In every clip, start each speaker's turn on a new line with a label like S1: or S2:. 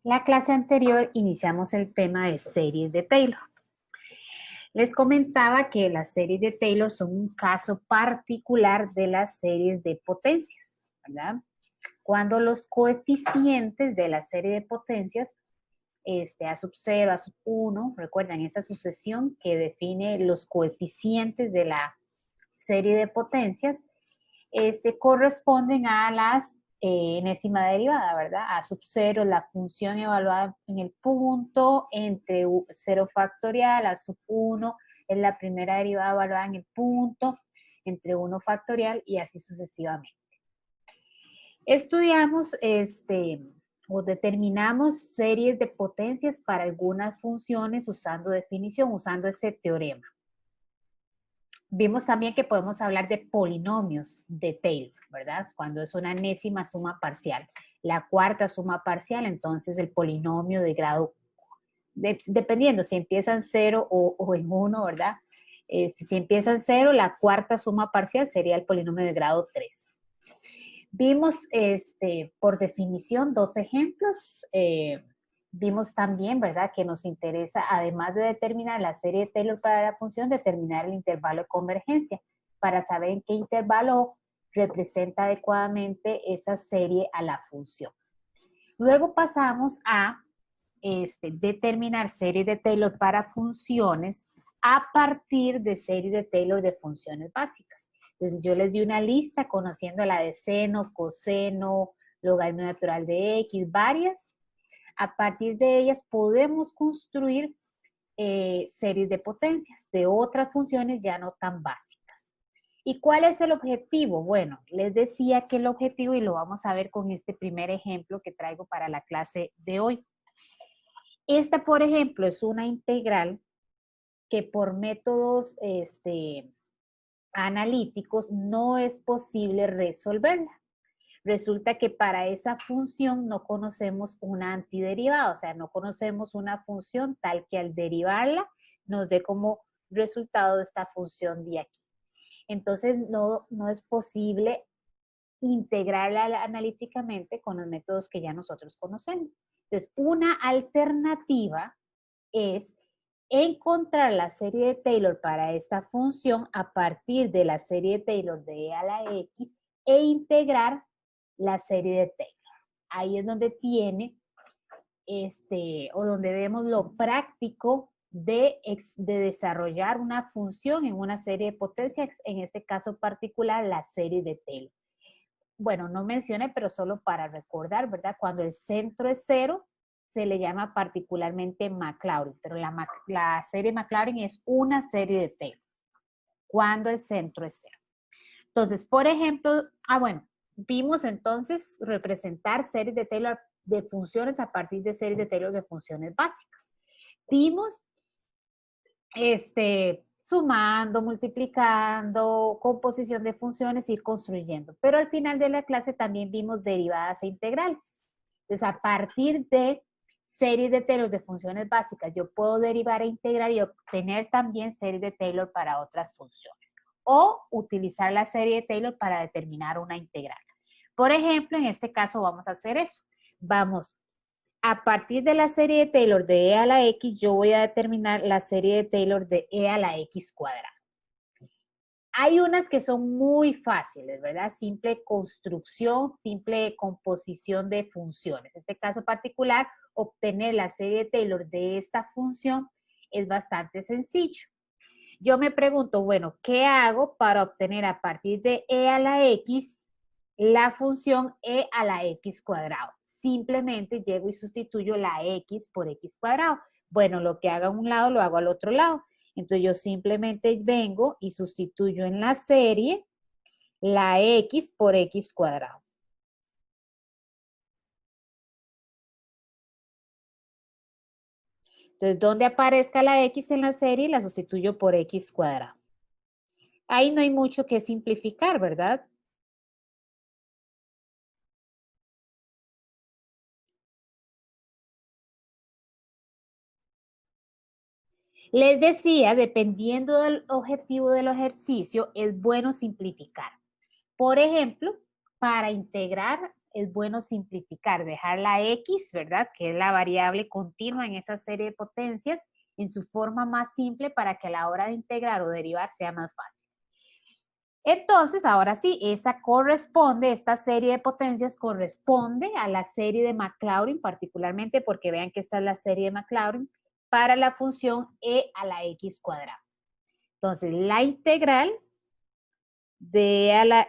S1: La clase anterior iniciamos el tema de series de Taylor. Les comentaba que las series de Taylor son un caso particular de las series de potencias, ¿verdad? Cuando los coeficientes de la serie de potencias, A sub 0, A sub 1, recuerdan esa sucesión que define los coeficientes de la serie de potencias, corresponden a las enésima derivada, ¿verdad? A sub 0, la función evaluada en el punto, entre 0 factorial, A sub 1 es la primera derivada evaluada en el punto, entre 1 factorial y así sucesivamente. Estudiamos o determinamos series de potencias para algunas funciones usando definición, usando ese teorema. Vimos también que podemos hablar de polinomios de Taylor, ¿verdad? Cuando es una enésima suma parcial. La cuarta suma parcial, entonces el polinomio de grado, dependiendo si empieza en 0 o en 1, ¿verdad? Si empieza en 0, la cuarta suma parcial sería el polinomio de grado 3. Vimos, por definición, dos ejemplos. Vimos también, ¿verdad?, que nos interesa, además de determinar la serie de Taylor para la función, determinar el intervalo de convergencia para saber en qué intervalo representa adecuadamente esa serie a la función. Luego pasamos a determinar series de Taylor para funciones a partir de series de Taylor de funciones básicas. Entonces yo les di una lista conociendo la de seno, coseno, logaritmo natural de X, varias. A partir de ellas podemos construir series de potencias de otras funciones ya no tan básicas. ¿Y cuál es el objetivo? Bueno, les decía que el objetivo, y lo vamos a ver con este primer ejemplo que traigo para la clase de hoy. Esta, por ejemplo, es una integral que por métodos analíticos no es posible resolverla. Resulta que para esa función no conocemos una antiderivada, o sea, no conocemos una función tal que al derivarla nos dé como resultado esta función de aquí. Entonces, no es posible integrarla analíticamente con los métodos que ya nosotros conocemos. Entonces, una alternativa es encontrar la serie de Taylor para esta función a partir de la serie de Taylor de e a la x e integrar la serie de Taylor. Ahí es donde tiene, o donde vemos lo práctico de desarrollar una función en una serie de potencias, en este caso particular, la serie de Taylor. Bueno, no mencioné, pero solo para recordar, ¿verdad? Cuando el centro es 0, se le llama particularmente Maclaurin, pero la serie Maclaurin es una serie de Taylor, cuando el centro es 0. Entonces, por ejemplo, vimos entonces representar series de Taylor de funciones a partir de series de Taylor de funciones básicas. Vimos sumando, multiplicando, composición de funciones, ir construyendo. Pero al final de la clase también vimos derivadas e integrales. Entonces, a partir de series de Taylor de funciones básicas, yo puedo derivar e integrar y obtener también series de Taylor para otras funciones. O utilizar la serie de Taylor para determinar una integral. Por ejemplo, en este caso vamos a hacer eso. Vamos, a partir de la serie de Taylor de e a la x, yo voy a determinar la serie de Taylor de e a la x cuadrada. Hay unas que son muy fáciles, ¿verdad? Simple construcción, simple composición de funciones. En este caso particular, obtener la serie de Taylor de esta función es bastante sencillo. Yo me pregunto, bueno, ¿qué hago para obtener a partir de e a la x la función e a la x cuadrado? Simplemente llego y sustituyo la x por x cuadrado. Bueno, lo que haga a un lado lo hago al otro lado. Entonces yo simplemente vengo y sustituyo en la serie la x por x cuadrado. Entonces, donde aparezca la x en la serie, la sustituyo por x cuadrado. Ahí no hay mucho que simplificar, ¿verdad? Les decía, dependiendo del objetivo del ejercicio, es bueno simplificar. Por ejemplo, para integrar es bueno simplificar, dejar la X, ¿verdad? Que es la variable continua en esa serie de potencias, en su forma más simple para que a la hora de integrar o derivar sea más fácil. Entonces, ahora sí, esta serie de potencias corresponde a la serie de Maclaurin, particularmente porque vean que esta es la serie de Maclaurin, para la función e a la x cuadrada. Entonces, la integral de e a la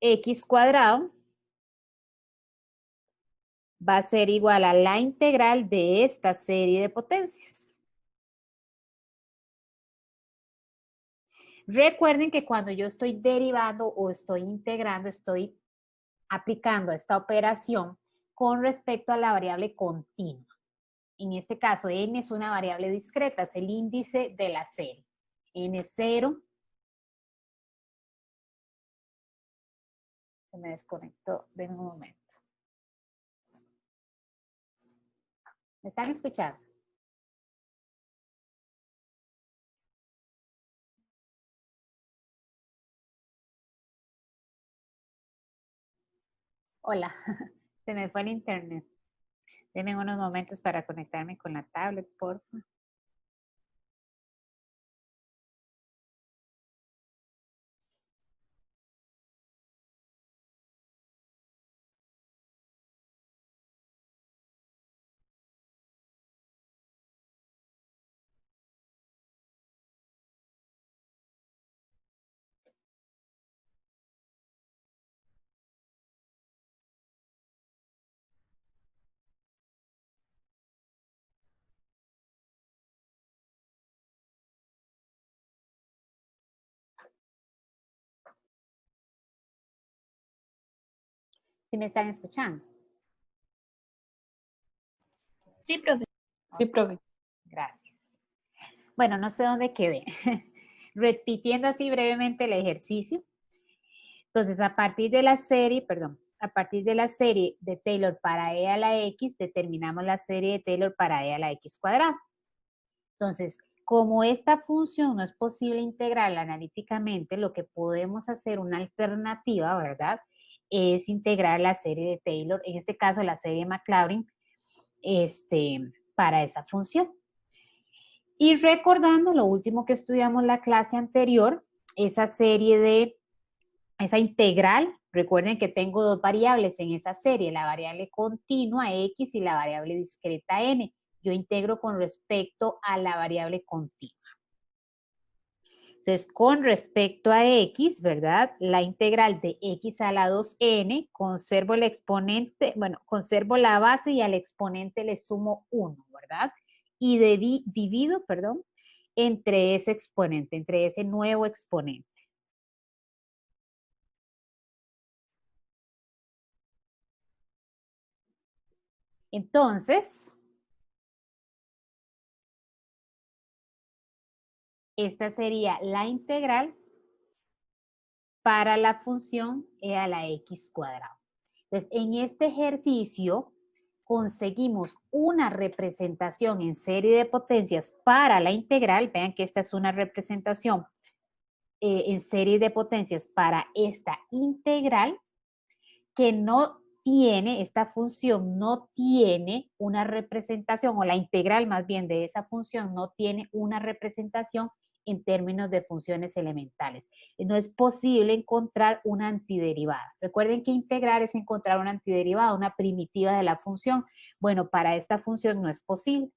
S1: x cuadrado va a ser igual a la integral de esta serie de potencias. Recuerden que cuando yo estoy derivando o estoy integrando, estoy aplicando esta operación con respecto a la variable continua. En este caso, n es una variable discreta, es el índice de la serie. N0. Se me desconectó de un momento. ¿Me están escuchando? Hola, se me fue el internet. Denme unos momentos para conectarme con la tablet, por favor. ¿Sí me están escuchando?
S2: Sí, profe.
S1: Sí, profe. Gracias. Bueno, no sé dónde quedé. Repitiendo así brevemente el ejercicio. Entonces, a partir de la serie de Taylor para e a la x, determinamos la serie de Taylor para e a la x cuadrada. Entonces, como esta función no es posible integrarla analíticamente, lo que podemos hacer, una alternativa, ¿verdad? Es integrar la serie de Taylor, en este caso la serie de Maclaurin, para esa función. Y recordando lo último que estudiamos la clase anterior, esa integral, recuerden que tengo dos variables en esa serie, la variable continua x y la variable discreta n. Yo integro con respecto a la variable continua. Entonces, con respecto a x, ¿verdad? La integral de x a la 2n, conservo el exponente, bueno, conservo la base y al exponente le sumo 1, ¿verdad? Y divido, perdón, entre ese exponente, entre ese nuevo exponente. Entonces, esta sería la integral para la función e a la x cuadrado. Entonces, en este ejercicio conseguimos una representación en serie de potencias para la integral. Vean que esta es una representación en serie de potencias para esta integral que no tiene, esta función no tiene una representación, o la integral más bien de esa función no tiene una representación en términos de funciones elementales. No es posible encontrar una antiderivada. Recuerden que integrar es encontrar una antiderivada, una primitiva de la función. Bueno, para esta función no es posible.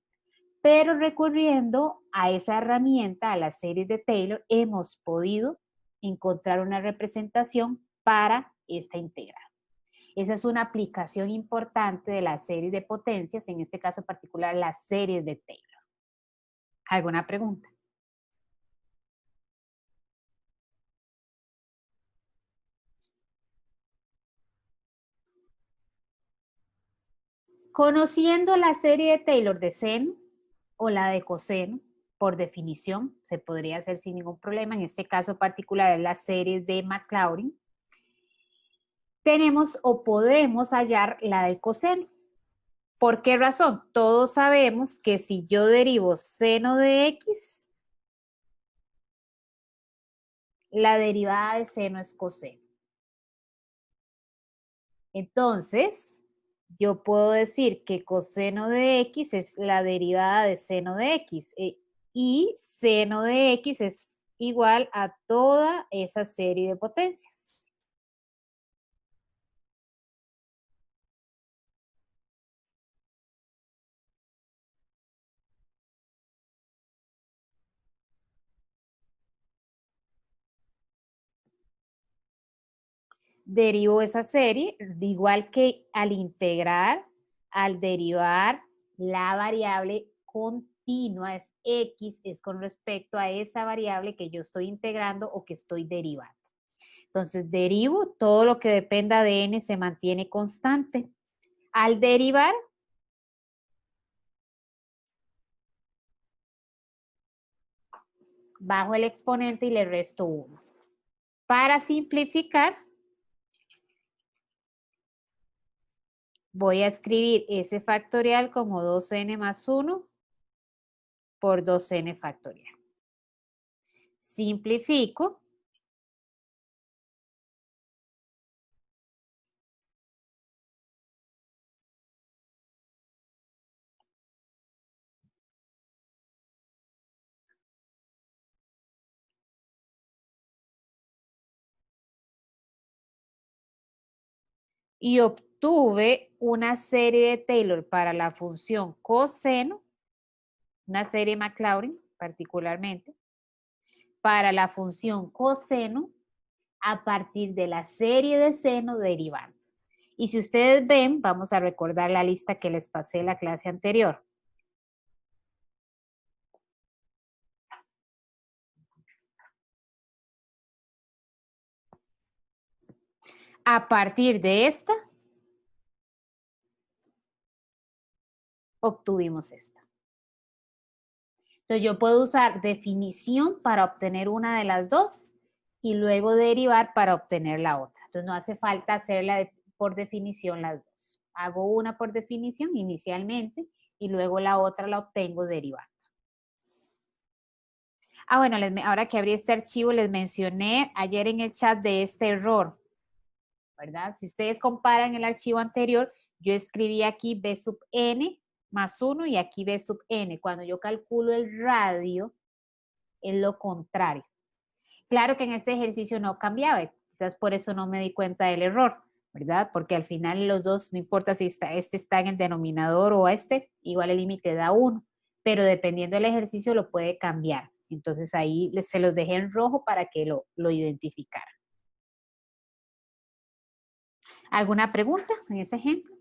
S1: Pero recurriendo a esa herramienta, a la serie de Taylor, hemos podido encontrar una representación para esta integral. Esa es una aplicación importante de las series de potencias, en este caso particular las series de Taylor. ¿Alguna pregunta? Conociendo la serie de Taylor de seno o la de coseno, por definición, se podría hacer sin ningún problema. En este caso particular es la serie de Maclaurin. Tenemos o podemos hallar la del coseno. ¿Por qué razón? Todos sabemos que si yo derivo seno de x, la derivada de seno es coseno. Entonces, yo puedo decir que coseno de x es la derivada de seno de x y seno de x es igual a toda esa serie de potencias. Derivo esa serie, igual que al integrar, al derivar la variable continua es x, es con respecto a esa variable que yo estoy integrando o que estoy derivando. Entonces, derivo, todo lo que dependa de n se mantiene constante. Al derivar, bajo el exponente y le resto 1. Para simplificar, voy a escribir s factorial como 2n más 1 por 2n factorial. Simplifico. Y obtuve una serie de Taylor para la función coseno, una serie Maclaurin particularmente, para la función coseno a partir de la serie de seno derivando. Y si ustedes ven, vamos a recordar la lista que les pasé en la clase anterior. A partir de esta, obtuvimos esta. Entonces yo puedo usar definición para obtener una de las dos y luego derivar para obtener la otra. Entonces no hace falta hacerla por definición las dos. Hago una por definición inicialmente y luego la otra la obtengo derivando. Ah, bueno, ahora que abrí este archivo les mencioné ayer en el chat de este error, ¿verdad? Si ustedes comparan el archivo anterior, yo escribí aquí b sub n más 1 y aquí b sub n. Cuando yo calculo el radio, es lo contrario. Claro que en este ejercicio no cambiaba, quizás por eso no me di cuenta del error, ¿verdad? Porque al final los dos, no importa si este está en el denominador o este, igual el límite da 1, pero dependiendo del ejercicio lo puede cambiar. Entonces ahí se los dejé en rojo para que lo identificaran. ¿Alguna pregunta en ese ejemplo?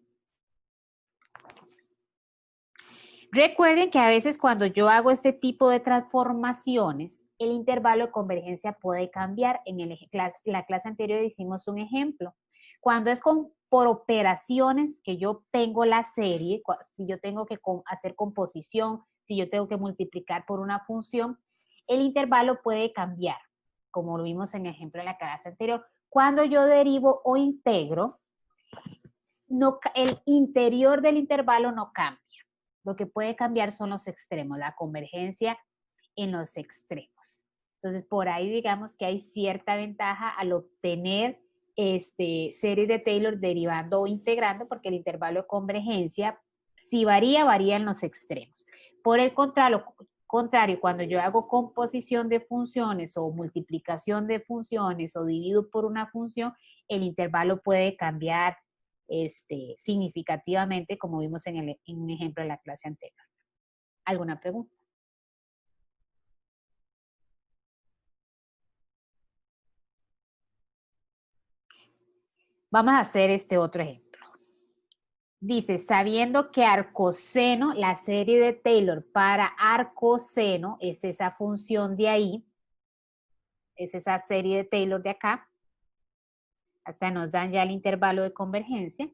S1: Recuerden que a veces cuando yo hago este tipo de transformaciones, el intervalo de convergencia puede cambiar. En la clase anterior hicimos un ejemplo. Cuando es por operaciones que yo tengo la serie, si yo tengo que hacer composición, si yo tengo que multiplicar por una función, el intervalo puede cambiar, como lo vimos en el ejemplo de la clase anterior. Cuando yo derivo o integro, el interior del intervalo no cambia. Lo que puede cambiar son los extremos, la convergencia en los extremos. Entonces, por ahí digamos que hay cierta ventaja al obtener series de Taylor derivando o integrando, porque el intervalo de convergencia, si varía, varía en los extremos. Por el contrario, cuando yo hago composición de funciones o multiplicación de funciones o divido por una función, el intervalo puede cambiar significativamente, como vimos en un ejemplo de la clase anterior. ¿Alguna pregunta? Vamos a hacer este otro ejemplo. Dice, sabiendo que arcoseno, la serie de Taylor para arcoseno es esa función de ahí, es esa serie de Taylor de acá, hasta nos dan ya el intervalo de convergencia,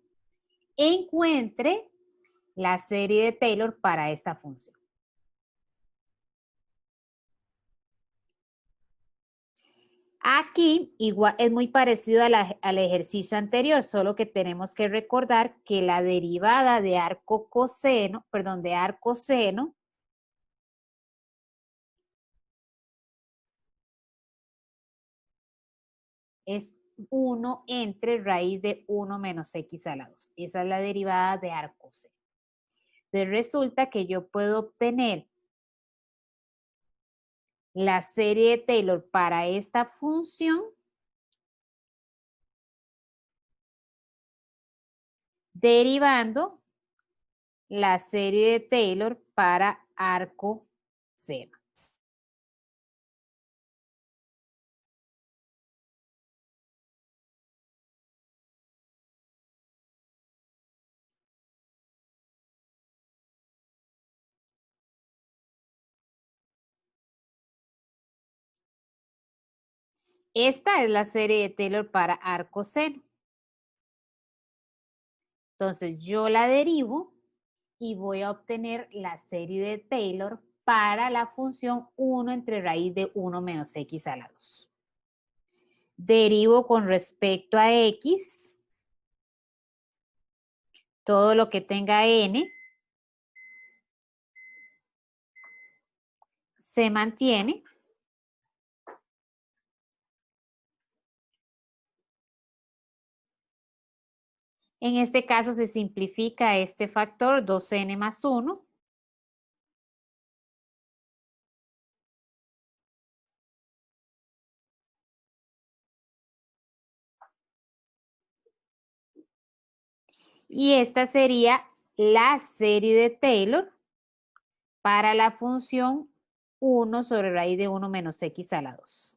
S1: encuentre la serie de Taylor para esta función. Aquí igual es muy parecido al ejercicio anterior, solo que tenemos que recordar que la derivada de arco coseno, perdón, de arco seno es 1 entre raíz de 1 menos x a la 2. Esa es la derivada de arco seno. Entonces resulta que yo puedo obtener la serie de Taylor para esta función derivando la serie de Taylor para arco seno. Esta es la serie de Taylor para arco seno. Entonces yo la derivo y voy a obtener la serie de Taylor para la función 1 entre raíz de 1 menos x a la 2. Derivo con respecto a x todo lo que tenga n se mantiene. En este caso se simplifica este factor 2n más 1. Y esta sería la serie de Taylor para la función 1 sobre raíz de 1 menos x a la 2.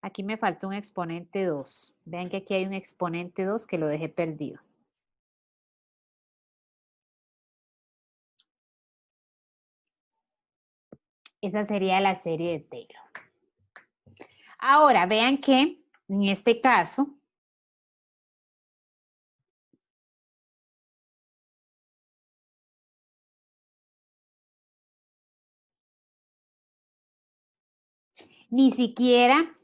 S1: Aquí me falta un exponente 2. Vean que aquí hay un exponente 2 que lo dejé perdido. Esa sería la serie de Taylor. Ahora, vean que en este caso, ni siquiera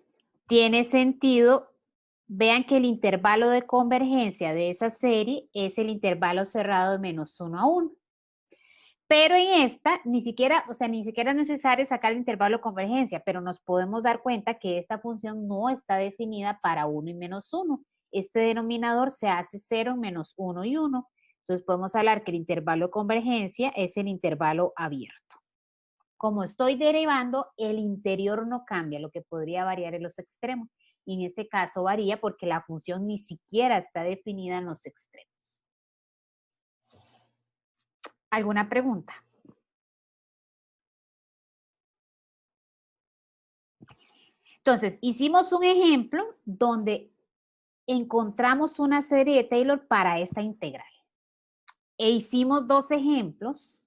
S1: tiene sentido. Vean que el intervalo de convergencia de esa serie es el intervalo cerrado de menos 1 a 1. Pero en esta, ni siquiera es necesario sacar el intervalo de convergencia, pero nos podemos dar cuenta que esta función no está definida para 1 y menos 1. Este denominador se hace 0, menos 1 y 1. Entonces podemos hablar que el intervalo de convergencia es el intervalo abierto. Como estoy derivando, el interior no cambia, lo que podría variar en los extremos. Y en este caso varía porque la función ni siquiera está definida en los extremos. ¿Alguna pregunta? Entonces, hicimos un ejemplo donde encontramos una serie de Taylor para esta integral. E hicimos dos ejemplos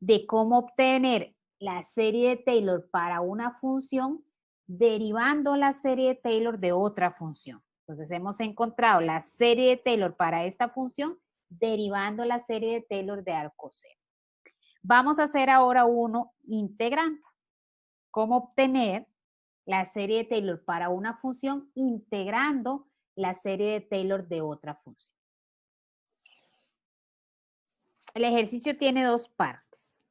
S1: de cómo obtener la serie de Taylor para una función derivando la serie de Taylor de otra función. Entonces, hemos encontrado la serie de Taylor para esta función derivando la serie de Taylor de arco seno. Vamos a hacer ahora uno integrando. ¿Cómo obtener la serie de Taylor para una función integrando la serie de Taylor de otra función? El ejercicio tiene dos partes.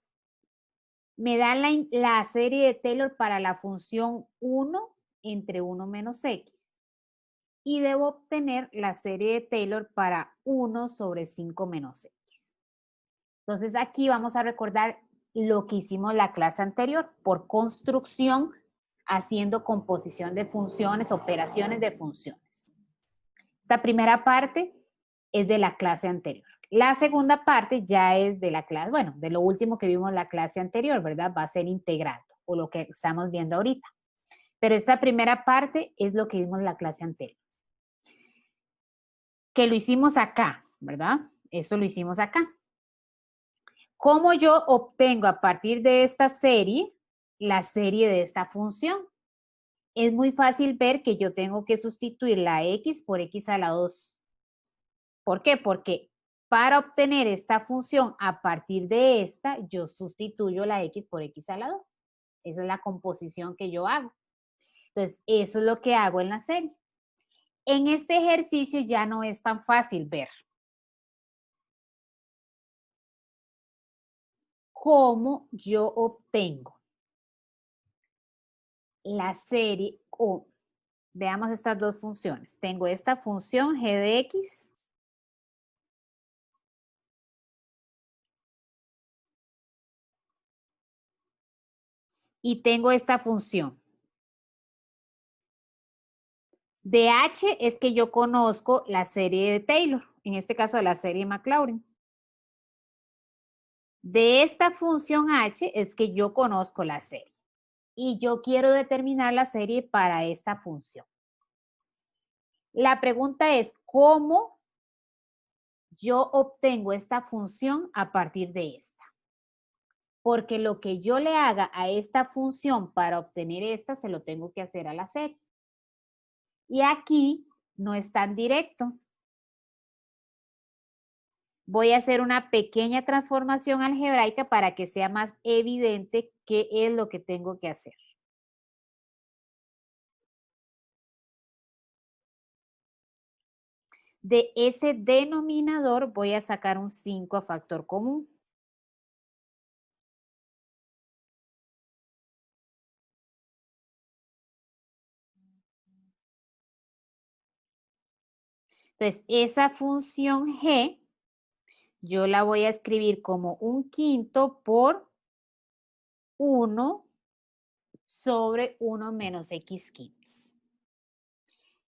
S1: Me da la serie de Taylor para la función 1 entre 1 menos x. Y debo obtener la serie de Taylor para 1 sobre 5 menos x. Entonces aquí vamos a recordar lo que hicimos la clase anterior, por construcción, haciendo composición de funciones, operaciones de funciones. Esta primera parte es de la clase anterior. La segunda parte ya es de la clase, bueno, de lo último que vimos en la clase anterior, ¿verdad? Va a ser integrando, o lo que estamos viendo ahorita. Pero esta primera parte es lo que vimos en la clase anterior. Que lo hicimos acá, ¿verdad? Eso lo hicimos acá. ¿Cómo yo obtengo a partir de esta serie la serie de esta función? Es muy fácil ver que yo tengo que sustituir la x por x a la 2. ¿Por qué? Porque para obtener esta función a partir de esta, yo sustituyo la x por x a la 2. Esa es la composición que yo hago. Entonces, eso es lo que hago en la serie. En este ejercicio ya no es tan fácil ver cómo yo obtengo la serie, veamos estas dos funciones. Tengo esta función g de x y tengo esta función. De h es que yo conozco la serie de Taylor, en este caso la serie Maclaurin. De esta función h es que yo conozco la serie. Y yo quiero determinar la serie para esta función. La pregunta es, ¿cómo yo obtengo esta función a partir de esta? Porque lo que yo le haga a esta función para obtener esta, se lo tengo que hacer a la serie. Y aquí no es tan directo. Voy a hacer una pequeña transformación algebraica para que sea más evidente qué es lo que tengo que hacer. De ese denominador voy a sacar un 5 a factor común. Entonces, esa función g, yo la voy a escribir como un quinto por 1 sobre 1 menos x quintos.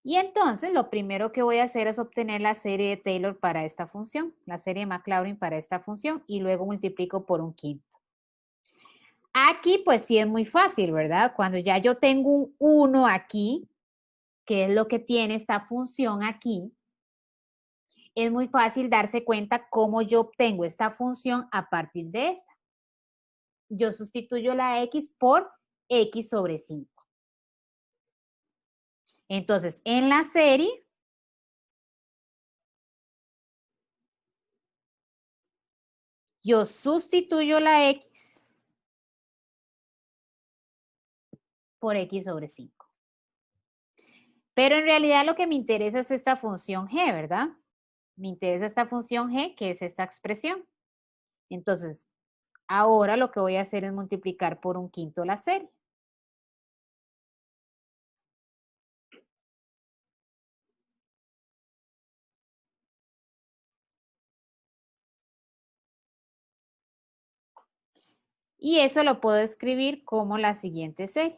S1: Y entonces, lo primero que voy a hacer es obtener la serie de Taylor para esta función, la serie de Maclaurin para esta función, y luego multiplico por un quinto. Aquí, pues sí es muy fácil, ¿verdad? Cuando ya yo tengo un 1 aquí, que es lo que tiene esta función aquí, es muy fácil darse cuenta cómo yo obtengo esta función a partir de esta. Yo sustituyo la x por x sobre 5. Entonces, en la serie, yo sustituyo la x por x sobre 5. Pero en realidad lo que me interesa es esta función g, ¿verdad? Me interesa esta función g, que es esta expresión. Entonces, ahora lo que voy a hacer es multiplicar por un quinto la serie. Y eso lo puedo escribir como la siguiente serie.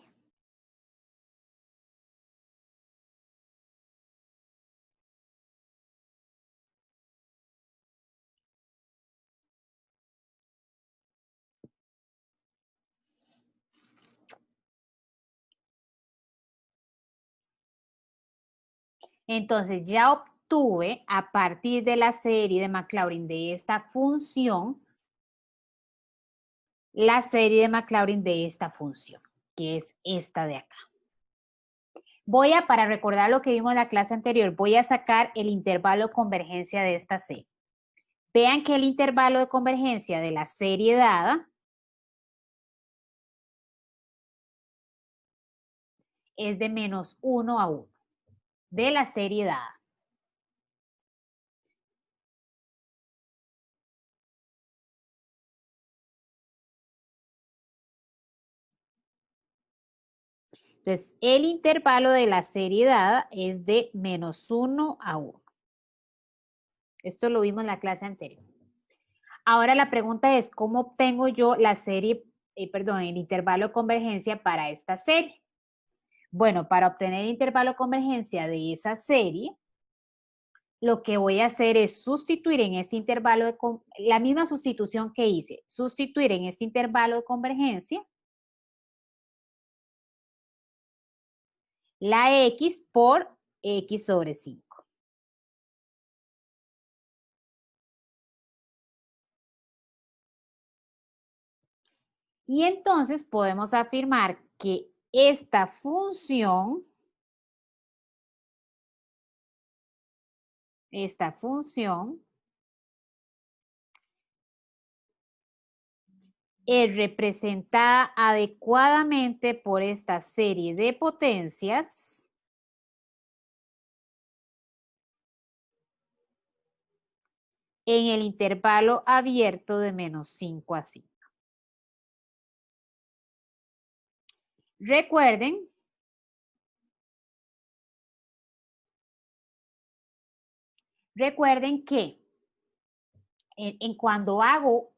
S1: Entonces ya obtuve a partir de la serie de Maclaurin de esta función, la serie de Maclaurin de esta función, que es esta de acá. Para recordar lo que vimos en la clase anterior, voy a sacar el intervalo de convergencia de esta serie. Vean que el intervalo de convergencia de la serie dada es de menos 1 a 1, de la serie dada. Entonces, el intervalo de la serie dada es de menos 1 a 1. Esto lo vimos en la clase anterior. Ahora la pregunta es, ¿cómo obtengo yo la serie, el intervalo de convergencia para esta serie? Bueno, para obtener el intervalo de convergencia de esa serie, lo que voy a hacer es sustituir en este intervalo la misma sustitución que hice, sustituir en este intervalo de convergencia la x por x sobre 5. Y entonces podemos afirmar que esta función es representada adecuadamente por esta serie de potencias en el intervalo abierto de menos 5 a 5. Recuerden que en cuando hago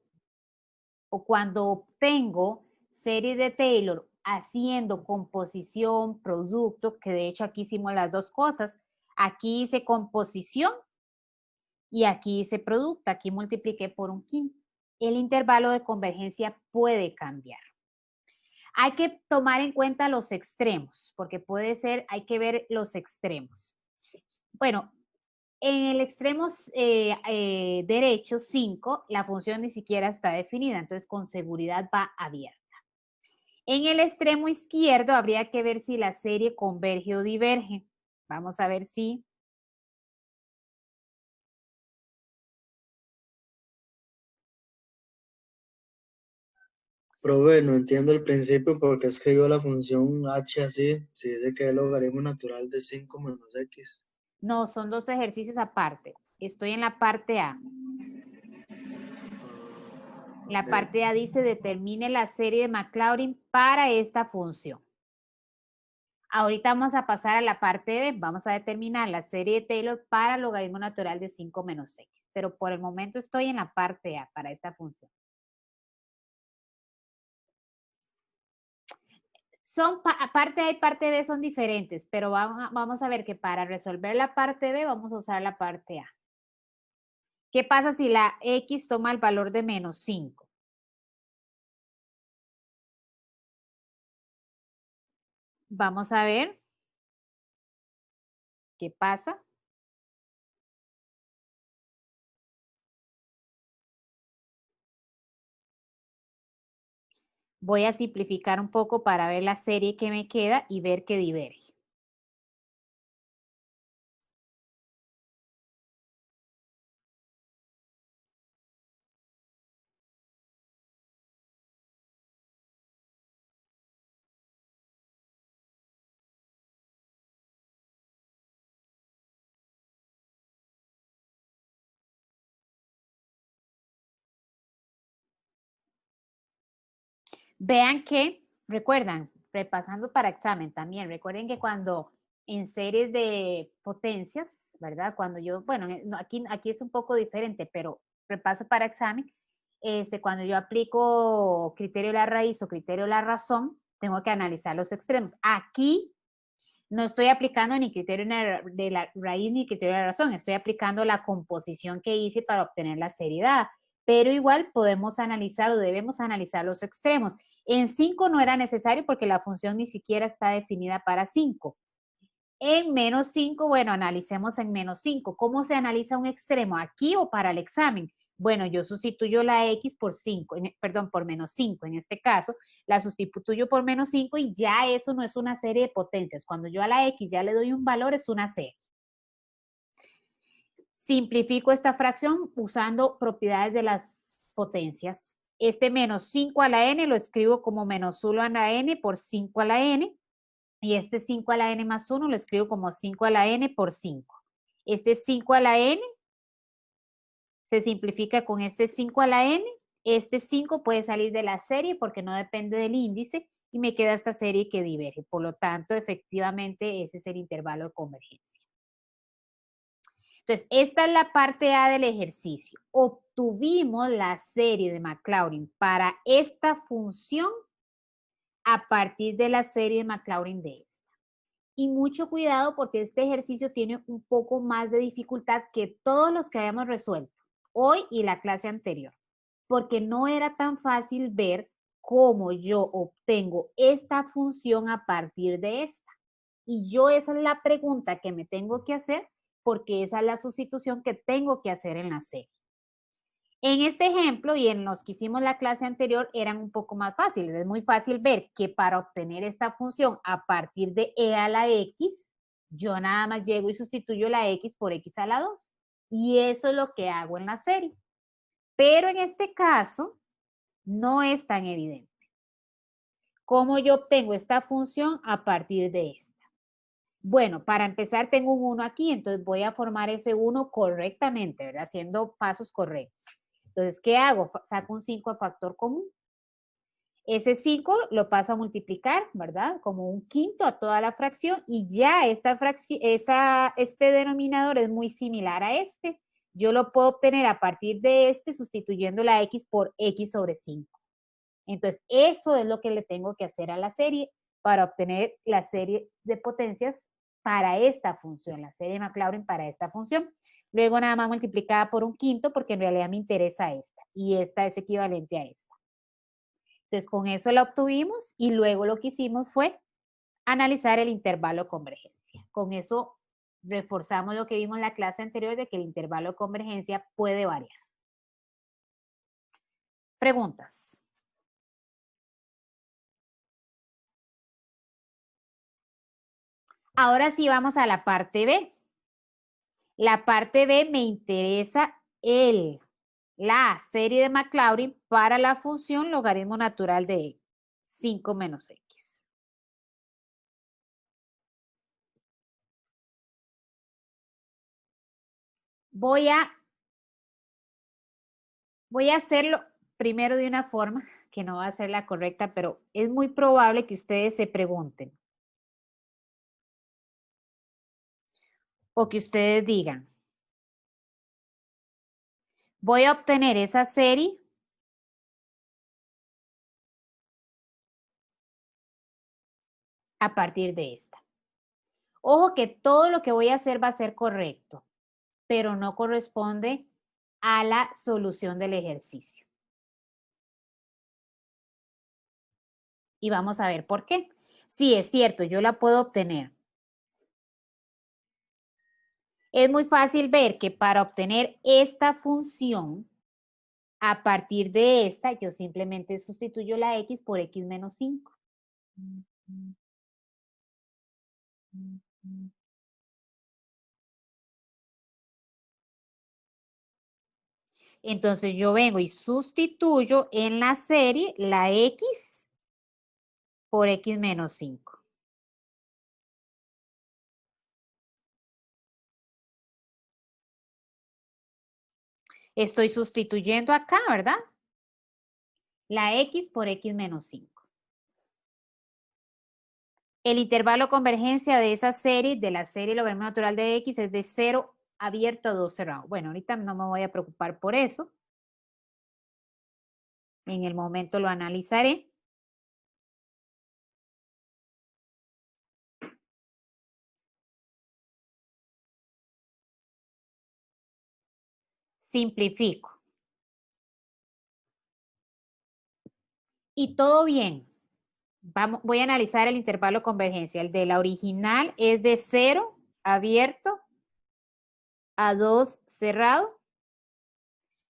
S1: o cuando obtengo series de Taylor haciendo composición, producto, que de hecho aquí hicimos las dos cosas, aquí hice composición y aquí hice producto, aquí multipliqué por un quinto. El intervalo de convergencia puede cambiar. Hay que tomar en cuenta los extremos, porque puede ser, hay que ver los extremos. Bueno, en el extremo derecho, 5, la función ni siquiera está definida, entonces con seguridad va abierta. En el extremo izquierdo habría que ver si la serie converge o diverge. Vamos a ver si.
S2: Profe, no entiendo el principio porque escribió la función h así, si dice que es el logaritmo natural de 5 menos x.
S1: No, son dos ejercicios aparte. Estoy en la parte A. La parte A dice determine la serie de Maclaurin para esta función. Ahorita vamos a pasar a la parte B. Vamos a determinar la serie de Taylor para logaritmo natural de 5 menos x. Pero por el momento estoy en la parte A para esta función. Parte A y parte B son diferentes, pero vamos a ver que para resolver la parte B vamos a usar la parte A. ¿Qué pasa si la X toma el valor de menos 5? Vamos a ver qué pasa. Voy a simplificar un poco para ver la serie que me queda y ver que diverge. Vean que, recuerdan, repasando para examen también, recuerden que cuando en series de potencias, ¿verdad? Cuando yo, bueno, aquí es un poco diferente, pero repaso para examen, cuando yo aplico criterio de la raíz o criterio de la razón, tengo que analizar los extremos. Aquí no estoy aplicando ni criterio de la raíz ni criterio de la razón, estoy aplicando la composición que hice para obtener la seriedad, pero igual podemos analizar o debemos analizar los extremos. En 5 no era necesario porque la función ni siquiera está definida para 5. En menos 5, bueno, analicemos en menos 5. ¿Cómo se analiza un extremo? ¿Aquí o para el examen? Bueno, yo sustituyo la X por 5, perdón, por menos 5 en este caso, la sustituyo por menos 5 y ya eso no es una serie de potencias. Cuando yo a la X ya le doy un valor, es una serie. Simplifico esta fracción usando propiedades de las potencias. Este menos 5 a la n lo escribo como menos 1 a la n por 5 a la n. Y este 5 a la n más 1 lo escribo como 5 a la n por 5. Este 5 a la n se simplifica con este 5 a la n. Este 5 puede salir de la serie porque no depende del índice y me queda esta serie que diverge. Por lo tanto, efectivamente, ese es el intervalo de convergencia. Entonces, esta es la parte A del ejercicio. Obtuvimos la serie de Maclaurin para esta función a partir de la serie de Maclaurin de esta. Y mucho cuidado porque este ejercicio tiene un poco más de dificultad que todos los que habíamos resuelto hoy y la clase anterior, porque no era tan fácil ver cómo yo obtengo esta función a partir de esta. Y yo esa es la pregunta que me tengo que hacer porque esa es la sustitución que tengo que hacer en la serie. En este ejemplo y en los que hicimos la clase anterior eran un poco más fáciles. Es muy fácil ver que para obtener esta función a partir de e a la x, yo nada más llego y sustituyo la x por x a la 2. Y eso es lo que hago en la serie. Pero en este caso no es tan evidente. ¿Cómo yo obtengo esta función a partir de esta? Bueno, para empezar tengo un 1 aquí, entonces voy a formar ese 1 correctamente, ¿verdad? Haciendo pasos correctos. Entonces, ¿qué hago? Saco un 5 a factor común. Ese 5 lo paso a multiplicar, ¿verdad? Como un quinto a toda la fracción y ya esta fracción, este denominador es muy similar a este. Yo lo puedo obtener a partir de este sustituyendo la x por x sobre 5. Entonces, eso es lo que le tengo que hacer a la serie para obtener la serie de potencias para esta función, la serie de Maclaurin para esta función. Luego nada más multiplicada por un quinto porque en realidad me interesa esta y esta es equivalente a esta. Entonces, con eso la obtuvimos y luego lo que hicimos fue analizar el intervalo de convergencia. Con eso reforzamos lo que vimos en la clase anterior de que el intervalo de convergencia puede variar. Preguntas. Ahora sí vamos a la parte B. La parte B me interesa la serie de Maclaurin para la función logaritmo natural de 5 menos x. Voy a hacerlo primero de una forma que no va a ser la correcta, pero es muy probable que ustedes se pregunten o que ustedes digan, voy a obtener esa serie a partir de esta. Ojo que todo lo que voy a hacer va a ser correcto, pero no corresponde a la solución del ejercicio. Y vamos a ver por qué. Sí, es cierto, yo la puedo obtener. Es muy fácil ver que para obtener esta función, a partir de esta, yo simplemente sustituyo la x por x menos 5. Entonces yo vengo y sustituyo en la serie la x por x menos 5. Estoy sustituyendo acá, ¿verdad? La x por x menos 5. El intervalo de convergencia de esa serie, de la serie logaritmo natural de x, es de 0 abierto a 2 cerrado. Bueno, ahorita no me voy a preocupar por eso. En el momento lo analizaré. Simplifico. Y todo bien. Voy a analizar el intervalo de convergencia. El de la original es de 0 abierto a 2 cerrado.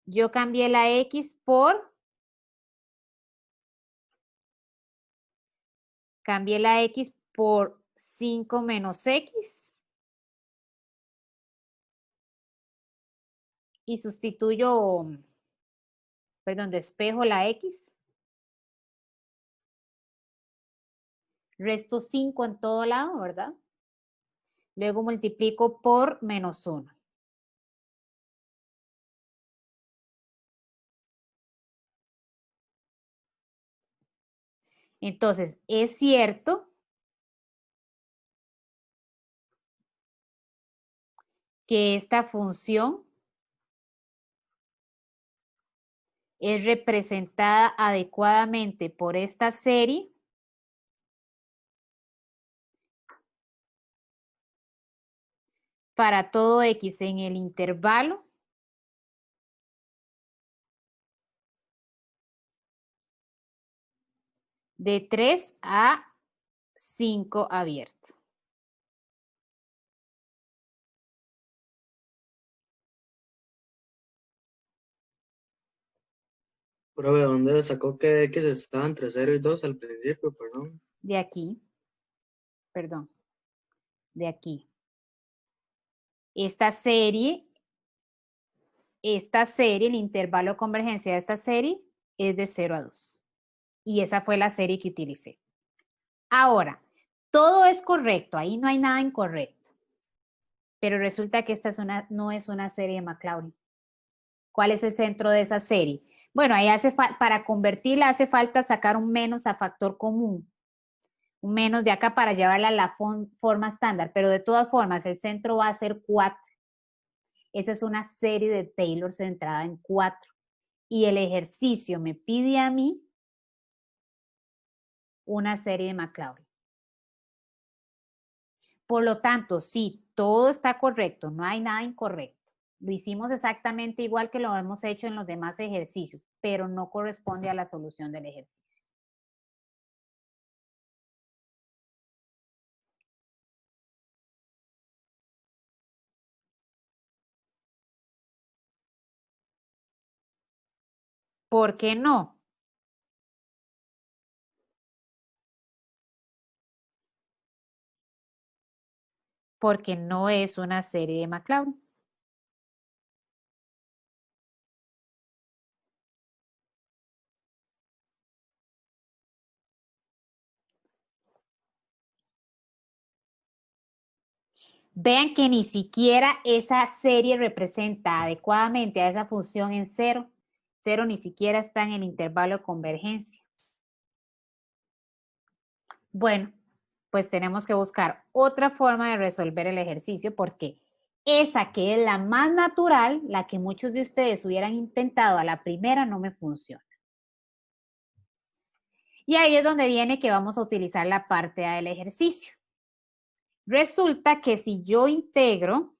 S1: Yo cambié la x por... Cambié la x por 5 menos x. Y sustituyo, perdón, despejo la x. Resto 5 en todo lado, ¿verdad? Luego multiplico por menos 1. Entonces, es cierto que esta función es representada adecuadamente por esta serie para todo x en el intervalo de 3 a 5 abierto.
S2: Profe, ¿dónde sacó que X estaba entre 0 y 2 al principio? Perdón.
S1: De aquí, perdón, de aquí. Esta serie, el intervalo de convergencia de esta serie es de 0 a 2. Y esa fue la serie que utilicé. Ahora, todo es correcto, ahí no hay nada incorrecto. Pero resulta que esta no es una serie de Maclaurin. ¿Cuál es el centro de esa serie? Bueno, ahí para convertirla hace falta sacar un menos a factor común. Un menos de acá para llevarla a la forma estándar, pero de todas formas el centro va a ser 4. Esa es una serie de Taylor centrada en 4. Y el ejercicio me pide a mí una serie de Maclaurin. Por lo tanto, sí, todo está correcto, no hay nada incorrecto. Lo hicimos exactamente igual que lo hemos hecho en los demás ejercicios, pero no corresponde a la solución del ejercicio. ¿Por qué no? Porque no es una serie de Maclaurin. Vean que ni siquiera esa serie representa adecuadamente a esa función en 0. 0 ni siquiera está en el intervalo de convergencia. Bueno, pues tenemos que buscar otra forma de resolver el ejercicio porque esa que es la más natural, la que muchos de ustedes hubieran intentado a la primera, no me funciona. Y ahí es donde viene que vamos a utilizar la parte A del ejercicio. Resulta que si yo integro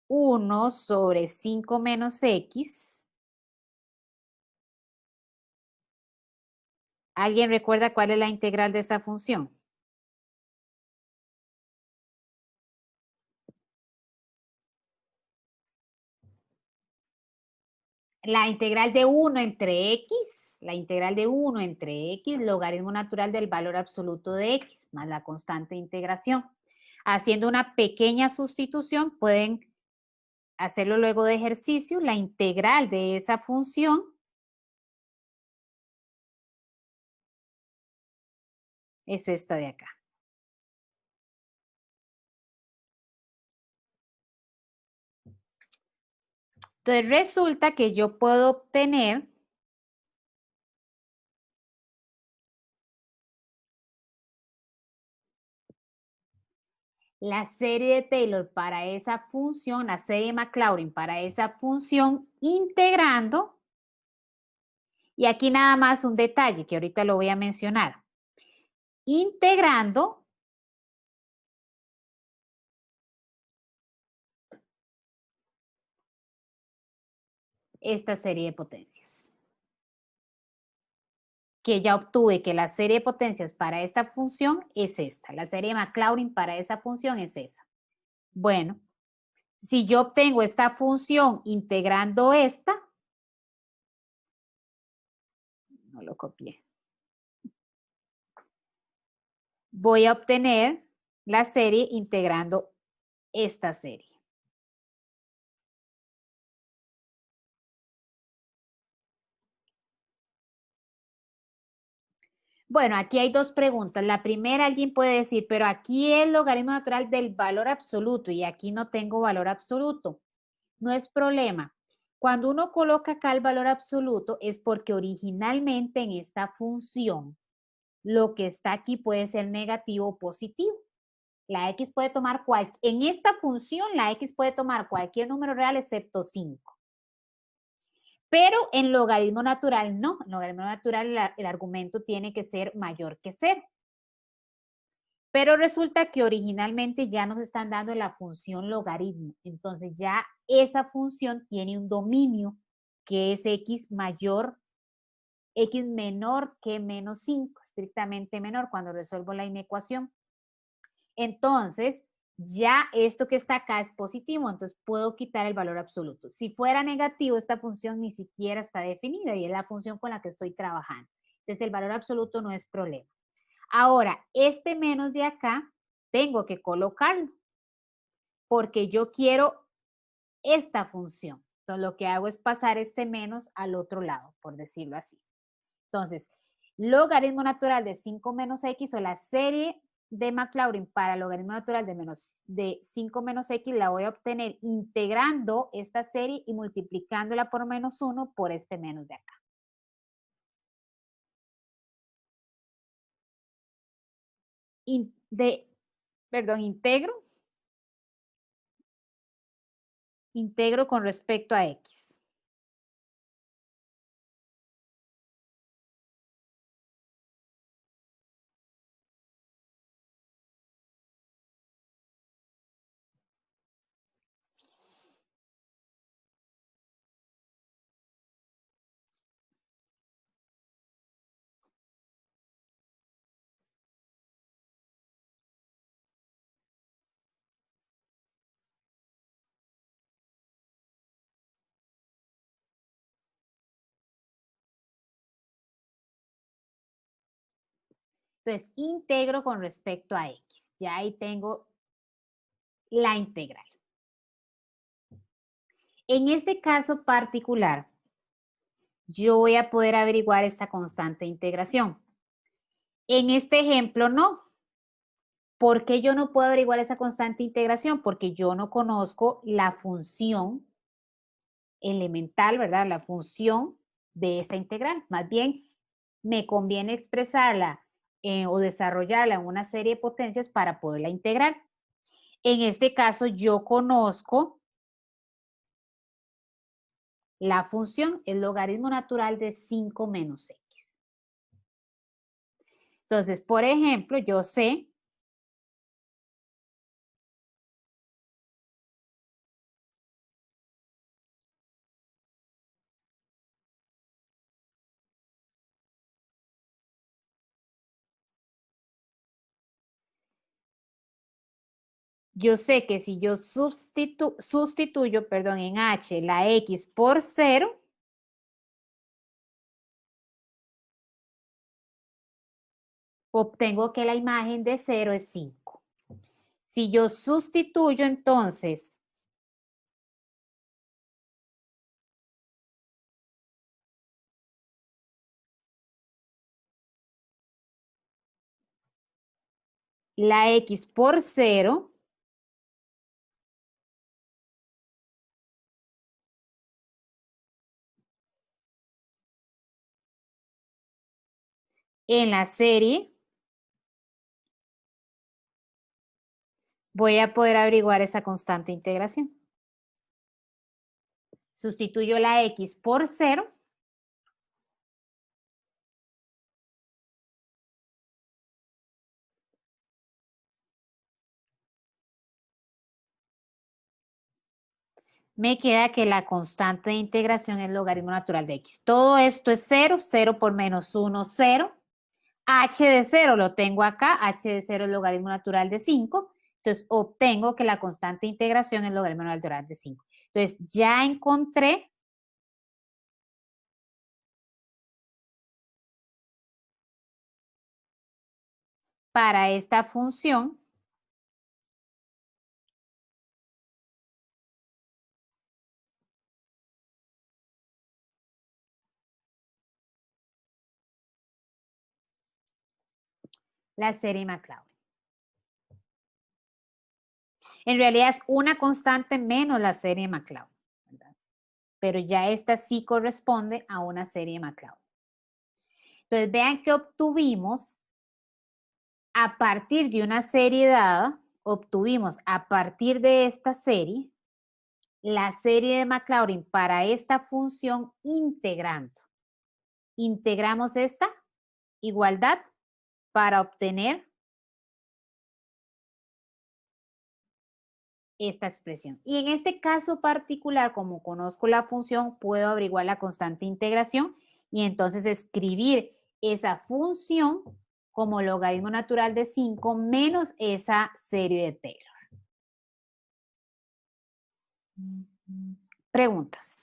S1: 1 sobre 5 menos X, ¿alguien recuerda cuál es la integral de esa función? La integral de 1 entre X, la integral de 1 entre X, logaritmo natural del valor absoluto de X, más la constante de integración. Haciendo una pequeña sustitución, pueden hacerlo luego de ejercicio, la integral de esa función es esta de acá. Entonces resulta que yo puedo obtener la serie de Taylor para esa función, la serie de Maclaurin para esa función, integrando, y aquí nada más un detalle que ahorita lo voy a mencionar, integrando esta serie de potencias. Que ya obtuve que la serie de potencias para esta función es esta. La serie de Maclaurin para esa función es esa. Bueno, si yo obtengo esta función integrando esta, no lo copié, voy a obtener la serie integrando esta serie. Bueno, aquí hay dos preguntas. La primera, alguien puede decir, pero aquí es el logaritmo natural del valor absoluto y aquí no tengo valor absoluto. No es problema. Cuando uno coloca acá el valor absoluto es porque originalmente en esta función lo que está aquí puede ser negativo o positivo. La x puede tomar en esta función la x puede tomar cualquier número real excepto 5. Pero en logaritmo natural no. En logaritmo natural el argumento tiene que ser mayor que 0. Pero resulta que originalmente ya nos están dando la función logaritmo. Entonces ya esa función tiene un dominio que es x menor que menos 5, estrictamente menor cuando resuelvo la inecuación. Entonces ya esto que está acá es positivo, entonces puedo quitar el valor absoluto. Si fuera negativo, esta función ni siquiera está definida y es la función con la que estoy trabajando. Entonces el valor absoluto no es problema. Ahora, este menos de acá, tengo que colocarlo, porque yo quiero esta función. Entonces, lo que hago es pasar este menos al otro lado, por decirlo así. Entonces, logaritmo natural de 5 menos x o la serie de Maclaurin para logaritmo natural de 5 menos x la voy a obtener integrando esta serie y multiplicándola por menos 1 por este menos de acá. Integro con respecto a x. Entonces, integro con respecto a x. Ya ahí tengo la integral. En este caso particular, yo voy a poder averiguar esta constante de integración. En este ejemplo, no. ¿Por qué yo no puedo averiguar esa constante de integración? Porque yo no conozco la función elemental, ¿verdad? La función de esta integral. Más bien, me conviene expresarla o desarrollarla en una serie de potencias para poderla integrar. En este caso, yo conozco la función, el logaritmo natural de 5 menos x. Entonces, por ejemplo, yo sé que si yo sustituyo, en h la x por 0, obtengo que la imagen de 0 es 5. Si yo sustituyo entonces la x por 0, en la serie, voy a poder averiguar esa constante de integración. Sustituyo la x por 0. Me queda que la constante de integración es el logaritmo natural de x. Todo esto es 0, 0 por menos 1, 0. H de 0 lo tengo acá, h de 0 es el logaritmo natural de 5. Entonces, obtengo que la constante de integración es el logaritmo natural de 5. Entonces, ya encontré para esta función la serie Maclaurin. En realidad es una constante menos la serie Maclaurin, ¿verdad? Pero ya esta sí corresponde a una serie Maclaurin. Entonces, vean que obtuvimos a partir de una serie dada, obtuvimos a partir de esta serie la serie de Maclaurin para esta función integrando. Integramos esta igualdad para obtener esta expresión. Y en este caso particular, como conozco la función, puedo averiguar la constante de integración y entonces escribir esa función como logaritmo natural de 5 menos esa serie de Taylor. Preguntas.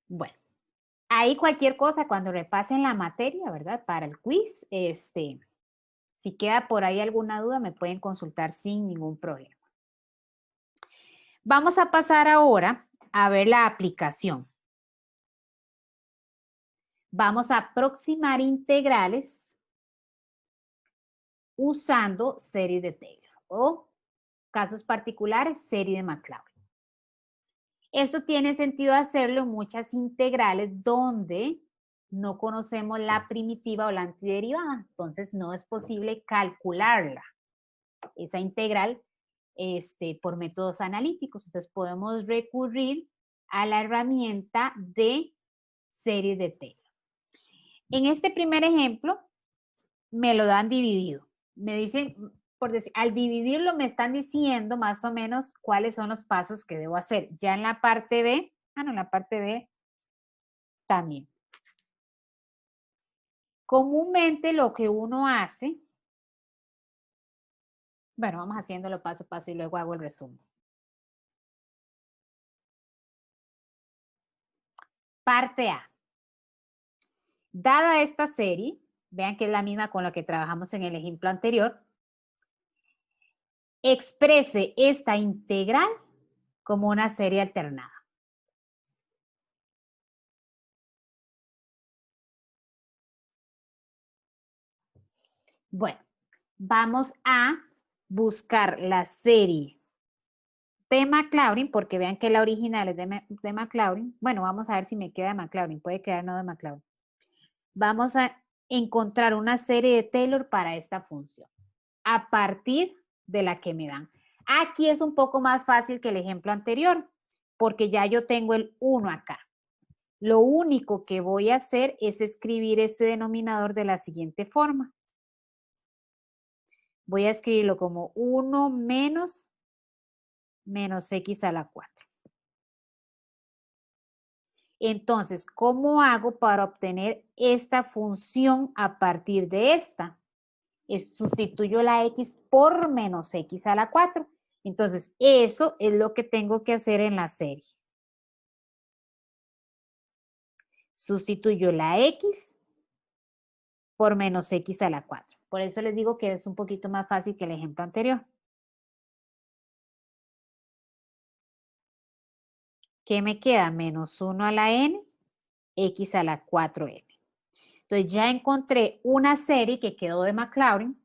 S1: Bueno, ahí cualquier cosa cuando repasen la materia, ¿verdad? Para el quiz, si queda por ahí alguna duda, me pueden consultar sin ningún problema. Vamos a pasar ahora a ver la aplicación. Vamos a aproximar integrales usando series de Taylor o casos particulares, serie de Maclaurin. Esto tiene sentido hacerlo en muchas integrales donde no conocemos la primitiva o la antiderivada, entonces no es posible calcularla, esa integral, por métodos analíticos. Entonces podemos recurrir a la herramienta de series de Taylor. En este primer ejemplo, me lo dan dividido. Me dicen, por decir, al dividirlo me están diciendo más o menos cuáles son los pasos que debo hacer. Ya en la parte B, en la parte B también. Comúnmente lo que uno hace, bueno, vamos haciéndolo paso a paso y luego hago el resumen. Parte A. Dada esta serie, vean que es la misma con la que trabajamos en el ejemplo anterior, exprese esta integral como una serie alternada. Bueno, vamos a buscar la serie de Maclaurin, porque vean que la original es de Maclaurin. Bueno, vamos a ver si me queda de Maclaurin, puede quedar no de Maclaurin. Vamos a encontrar una serie de Taylor para esta función, a partir de la que me dan. Aquí es un poco más fácil que el ejemplo anterior, porque ya yo tengo el 1 acá. Lo único que voy a hacer es escribir ese denominador de la siguiente forma. Voy a escribirlo como 1 menos x a la 4. Entonces, ¿cómo hago para obtener esta función a partir de esta? Sustituyo la x por menos x a la 4. Entonces, eso es lo que tengo que hacer en la serie. Sustituyo la x por menos x a la 4. Por eso les digo que es un poquito más fácil que el ejemplo anterior. ¿Qué me queda? Menos 1 a la n, x a la 4n. Entonces ya encontré una serie que quedó de Maclaurin.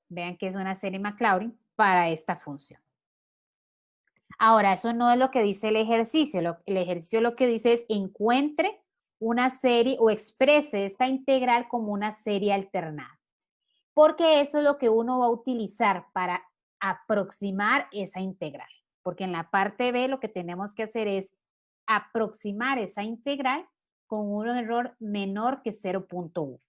S1: Vean que es una serie Maclaurin para esta función. Ahora, eso no es lo que dice el ejercicio. El ejercicio lo que dice es encuentre una serie o exprese esta integral como una serie alternada. Porque eso es lo que uno va a utilizar para aproximar esa integral. Porque en la parte B lo que tenemos que hacer es aproximar esa integral con un error menor que 0.1.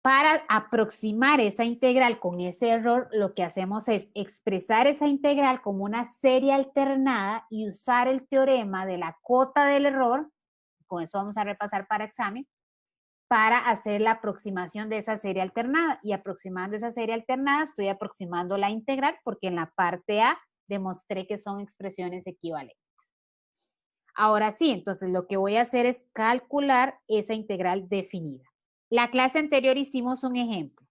S1: Para aproximar esa integral con ese error, lo que hacemos es expresar esa integral como una serie alternada y usar el teorema de la cota del error, con eso vamos a repasar para examen, para hacer la aproximación de esa serie alternada. Y aproximando esa serie alternada, estoy aproximando la integral porque en la parte A demostré que son expresiones equivalentes. Ahora sí, entonces lo que voy a hacer es calcular esa integral definida. La clase anterior hicimos un ejemplo.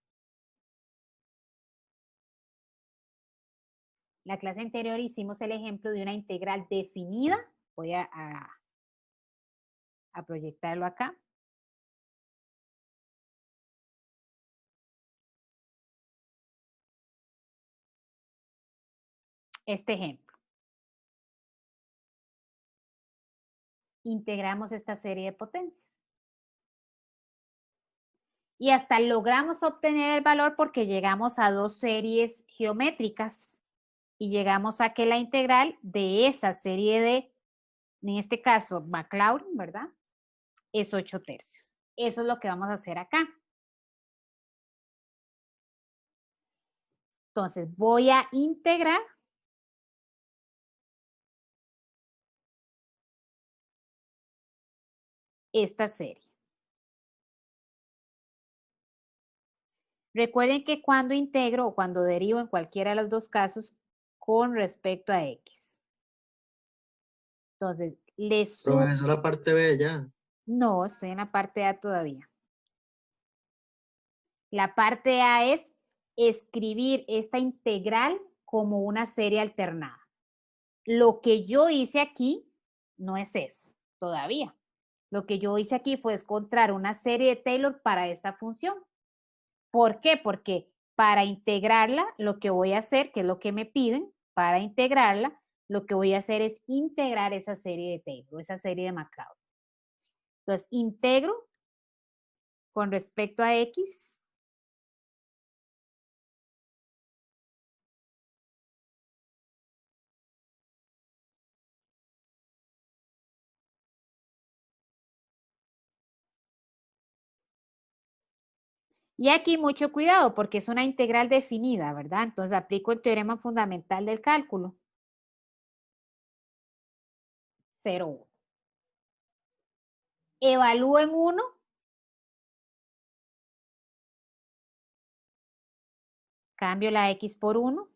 S1: La clase anterior hicimos el ejemplo de una integral definida. Voy a proyectarlo acá. Este ejemplo. Integramos esta serie de potencias. Y hasta logramos obtener el valor porque llegamos a dos series geométricas y llegamos a que la integral de esa serie de, en este caso, Maclaurin, ¿verdad? Es 8/3. Eso es lo que vamos a hacer acá. Entonces, voy a integrar esta serie. Recuerden que cuando integro o cuando derivo en cualquiera de los dos casos con respecto a x. Entonces, le sumo.
S2: Profesor, la parte B ya.
S1: No, estoy en la parte A todavía. La parte A es escribir esta integral como una serie alternada. Lo que yo hice aquí no es eso todavía. Lo que yo hice aquí fue encontrar una serie de Taylor para esta función. ¿Por qué? Porque para integrarla, lo que voy a hacer, que es lo que me piden, para integrarla, lo que voy a hacer es integrar esa serie de Taylor, esa serie de McLeod. Entonces, integro con respecto a X. Y aquí mucho cuidado porque es una integral definida, ¿verdad? Entonces aplico el teorema fundamental del cálculo. 0,1. Evalúo en 1. Cambio la X por 1.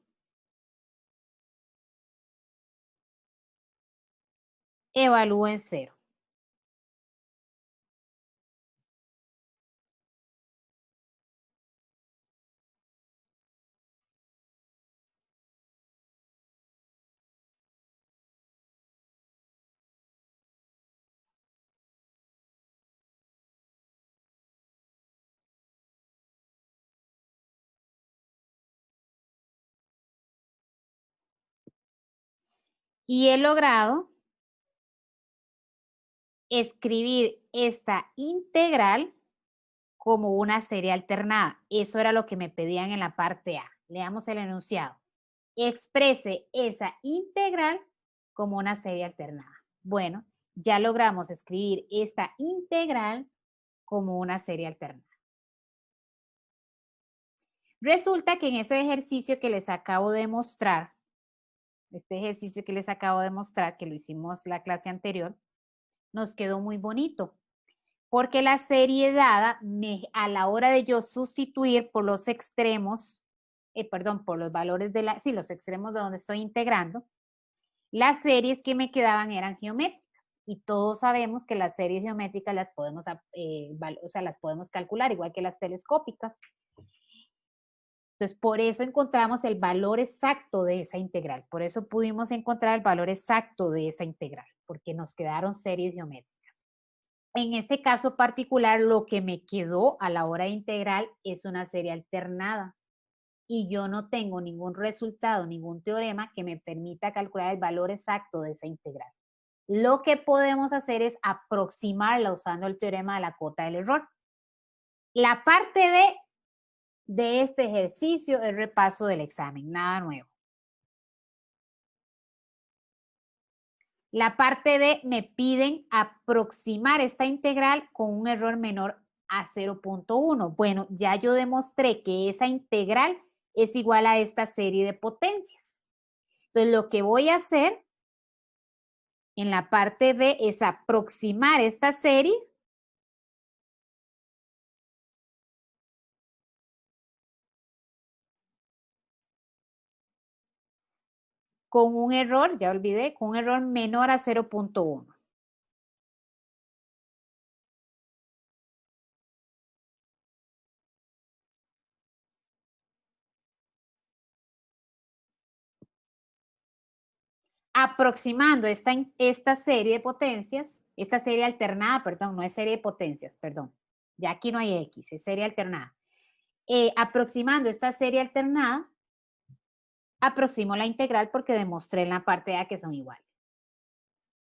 S1: Evalúo en 0. Y he logrado escribir esta integral como una serie alternada. Eso era lo que me pedían en la parte A. Leamos el enunciado. Exprese esa integral como una serie alternada. Bueno, ya logramos escribir esta integral como una serie alternada. Resulta que en ese ejercicio que les acabo de mostrar, que lo hicimos la clase anterior, nos quedó muy bonito. Porque la serie dada, a la hora de yo sustituir por los extremos, por los valores de los extremos de donde estoy integrando, las series que me quedaban eran geométricas. Y todos sabemos que las series geométricas las podemos, las podemos calcular, igual que las telescópicas. Entonces, por eso encontramos el valor exacto de esa integral. Por eso pudimos encontrar el valor exacto de esa integral, porque nos quedaron series geométricas. En este caso particular, lo que me quedó a la hora de integrar es una serie alternada. Y yo no tengo ningún resultado, ningún teorema que me permita calcular el valor exacto de esa integral. Lo que podemos hacer es aproximarla usando el teorema de la cota del error. La parte B de este ejercicio es repaso del examen, nada nuevo. La parte B me piden aproximar esta integral con un error menor a 0.1. Bueno, ya yo demostré que esa integral es igual a esta serie de potencias. Entonces, lo que voy a hacer en la parte B es aproximar esta serie con un error, ya olvidé, con un error menor a 0.1. Aproximando esta serie de potencias, esta serie alternada, perdón, no es serie de potencias, perdón. Ya aquí no hay X, es serie alternada. Aproximando esta serie alternada, aproximo la integral porque demostré en la parte A que son iguales.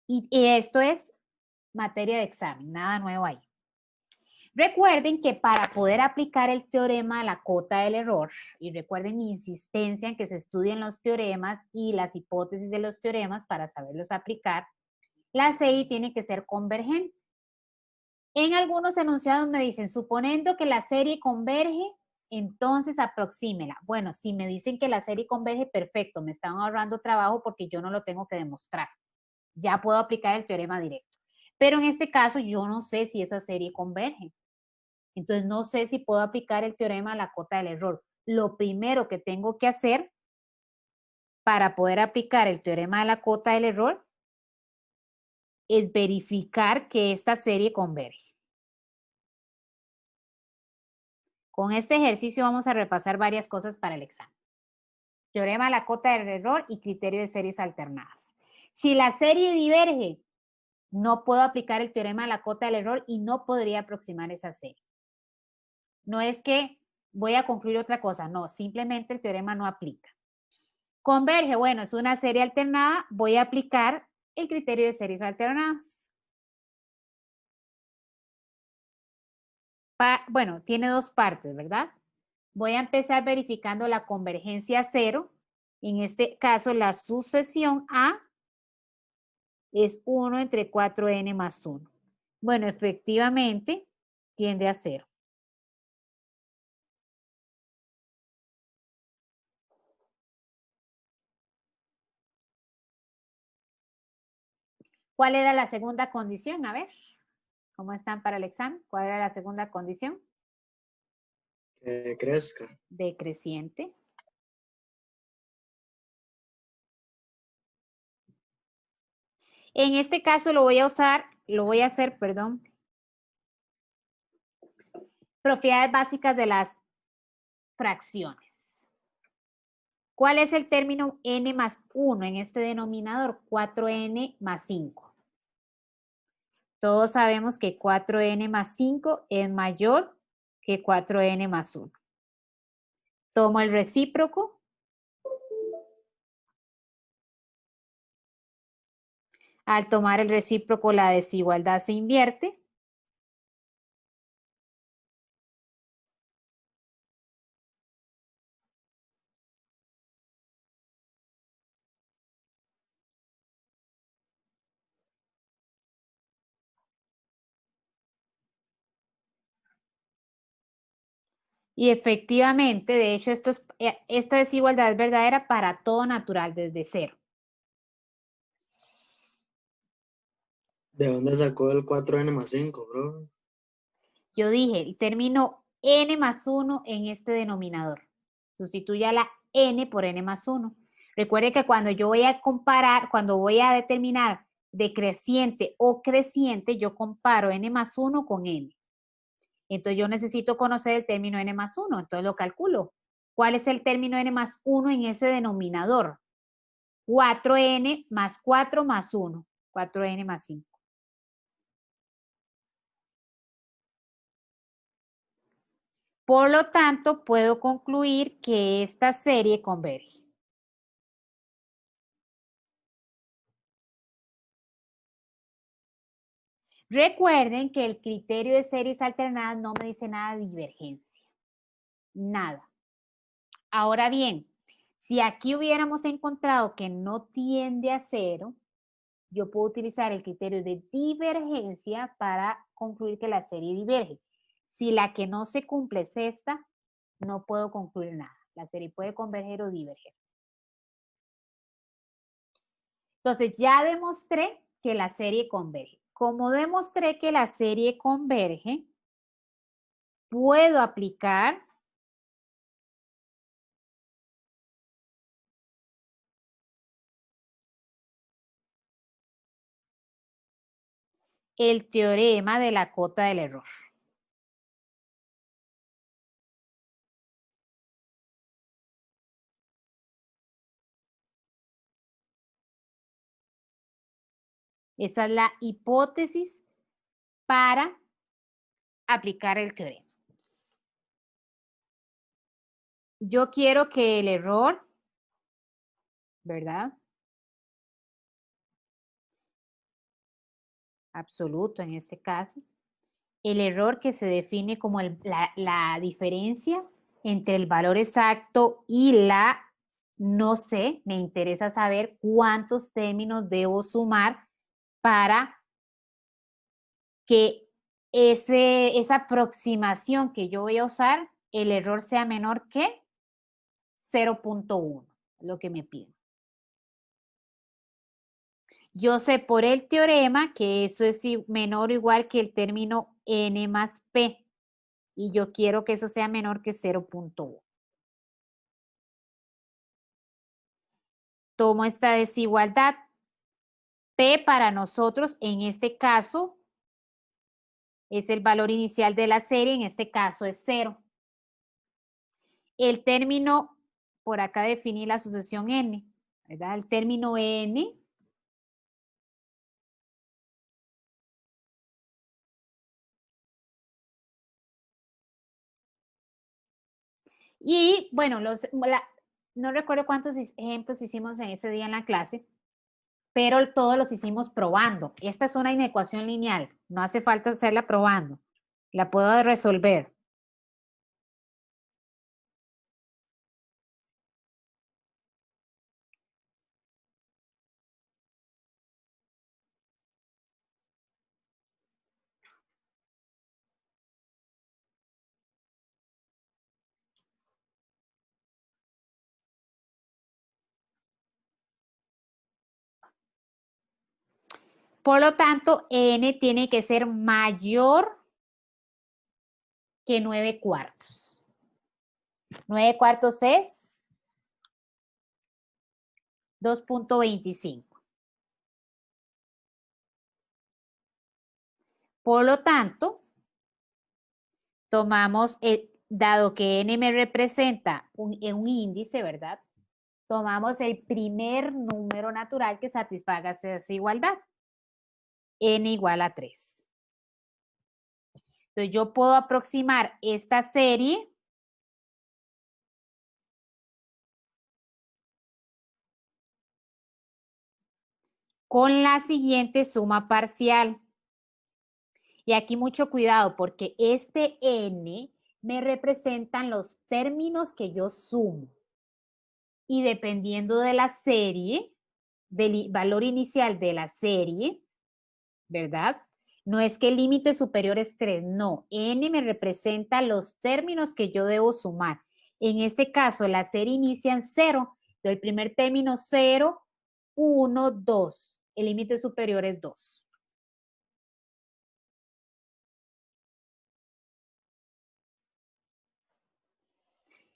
S1: Y esto es materia de examen, nada nuevo ahí. Recuerden que para poder aplicar el teorema de la cota del error, y recuerden mi insistencia en que se estudien los teoremas y las hipótesis de los teoremas para saberlos aplicar, la CI tiene que ser convergente. En algunos enunciados me dicen, suponiendo que la serie converge, entonces aproxímela. Bueno, si me dicen que la serie converge, perfecto, me están ahorrando trabajo porque yo no lo tengo que demostrar. Ya puedo aplicar el teorema directo. Pero en este caso yo no sé si esa serie converge. Entonces no sé si puedo aplicar el teorema de la cota del error. Lo primero que tengo que hacer para poder aplicar el teorema de la cota del error es verificar que esta serie converge. Con este ejercicio vamos a repasar varias cosas para el examen. Teorema de la cota del error y criterio de series alternadas. Si la serie diverge, no puedo aplicar el teorema de la cota del error y no podría aproximar esa serie. No es que voy a concluir otra cosa, no, simplemente el teorema no aplica. Converge, bueno, es una serie alternada, voy a aplicar el criterio de series alternadas. Bueno, tiene dos partes, ¿verdad? Voy a empezar verificando la convergencia cero. En este caso, la sucesión A es 1 entre 4n más 1. Bueno, efectivamente, tiende a 0. ¿Cuál era la segunda condición? A ver, ¿cómo están para el examen? ¿Cuál era la segunda condición?
S2: Que crezca.
S1: Decreciente. En este caso lo voy a hacer, propiedades básicas de las fracciones. ¿Cuál es el término n más 1 en este denominador? 4n más 5. Todos sabemos que 4n más 5 es mayor que 4n más 1. Tomo el recíproco. Al tomar el recíproco, la desigualdad se invierte. Y efectivamente, de hecho, esta desigualdad es verdadera para todo natural desde 0.
S2: ¿De dónde sacó el 4n más 5, bro?
S1: Yo dije, el término n más 1 en este denominador. Sustituya la n por n más 1. Recuerde que cuando yo voy a comparar, cuando voy a determinar decreciente o creciente, yo comparo n más 1 con n. Entonces yo necesito conocer el término n más 1, entonces lo calculo. ¿Cuál es el término n más 1 en ese denominador? 4n más 4 más 1, 4n más 5. Por lo tanto, puedo concluir que esta serie converge. Recuerden que el criterio de series alternadas no me dice nada de divergencia. Nada. Ahora bien, si aquí hubiéramos encontrado que no tiende a 0, yo puedo utilizar el criterio de divergencia para concluir que la serie diverge. Si la que no se cumple es esta, no puedo concluir nada. La serie puede converger o diverger. Entonces, ya demostré que la serie converge. Como demostré que la serie converge, puedo aplicar el teorema de la cota del error. Esa es la hipótesis para aplicar el teorema. Yo quiero que el error, ¿verdad? Absoluto en este caso. El error que se define como la diferencia entre el valor exacto y la no sé, me interesa saber cuántos términos debo sumar para que esa aproximación que yo voy a usar, el error sea menor que 0.1, lo que me piden. Yo sé por el teorema que eso es menor o igual que el término n más p. Y yo quiero que eso sea menor que 0.1. Tomo esta desigualdad. P para nosotros, en este caso, es el valor inicial de la serie, en este caso es 0. El término por acá definir la sucesión n, ¿verdad? El término n y bueno, no recuerdo cuántos ejemplos hicimos en ese día en la clase, pero todos los hicimos probando. Esta es una inecuación lineal, no hace falta hacerla probando, la puedo resolver. Por lo tanto, n tiene que ser mayor que 9/4. 9/4 es 2.25. Por lo tanto, tomamos, dado que n me representa un índice, ¿verdad? Tomamos el primer número natural que satisfaga esa igualdad. N igual a 3. Entonces yo puedo aproximar esta serie con la siguiente suma parcial. Y aquí mucho cuidado porque este n me representan los términos que yo sumo. Y dependiendo de la serie, del valor inicial de la serie, ¿verdad? No es que el límite superior es 3, no. N me representa los términos que yo debo sumar. En este caso, la serie inicia en 0. El primer término 0, 1, 2. El límite superior es 2.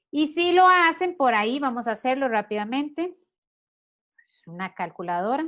S1: Y si lo hacen por ahí, vamos a hacerlo rápidamente. Una calculadora.